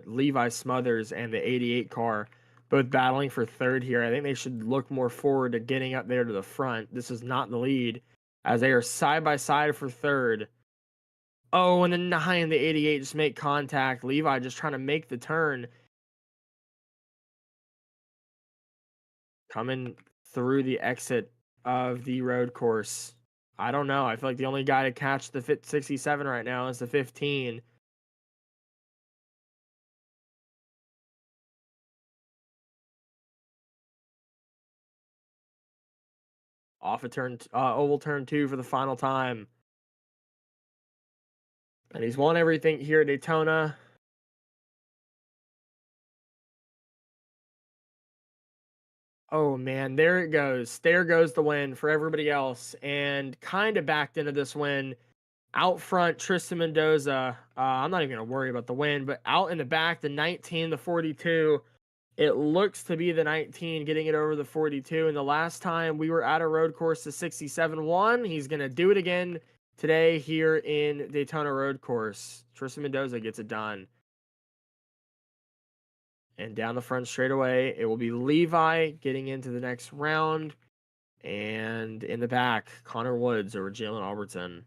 Levi Smothers and the 88 car both battling for third here. I think they should look more forward to getting up there to the front. This is not the lead as they are side by side for third. Oh, and the 9 and the 88 just make contact. Levi just trying to make the turn. Coming through the exit of the road course. I don't know. I feel like the only guy to catch the 67 right now is the 15. Off a turn, oval turn 2 for the final time. And he's won everything here at Daytona. Oh, man, there it goes. There goes the win for everybody else. And kind of backed into this win. Out front, Tristan Mendoza. I'm not even going to worry about the win, but out in the back, the 19, the 42. It looks to be the 19 getting it over the 42. And the last time we were at a road course, the 67 won. He's going to do it again today here in Daytona Road Course. Tristan Mendoza gets it done. And down the front straightaway, it will be Levi getting into the next round. And in the back, Connor Woods over Jalen Alberton.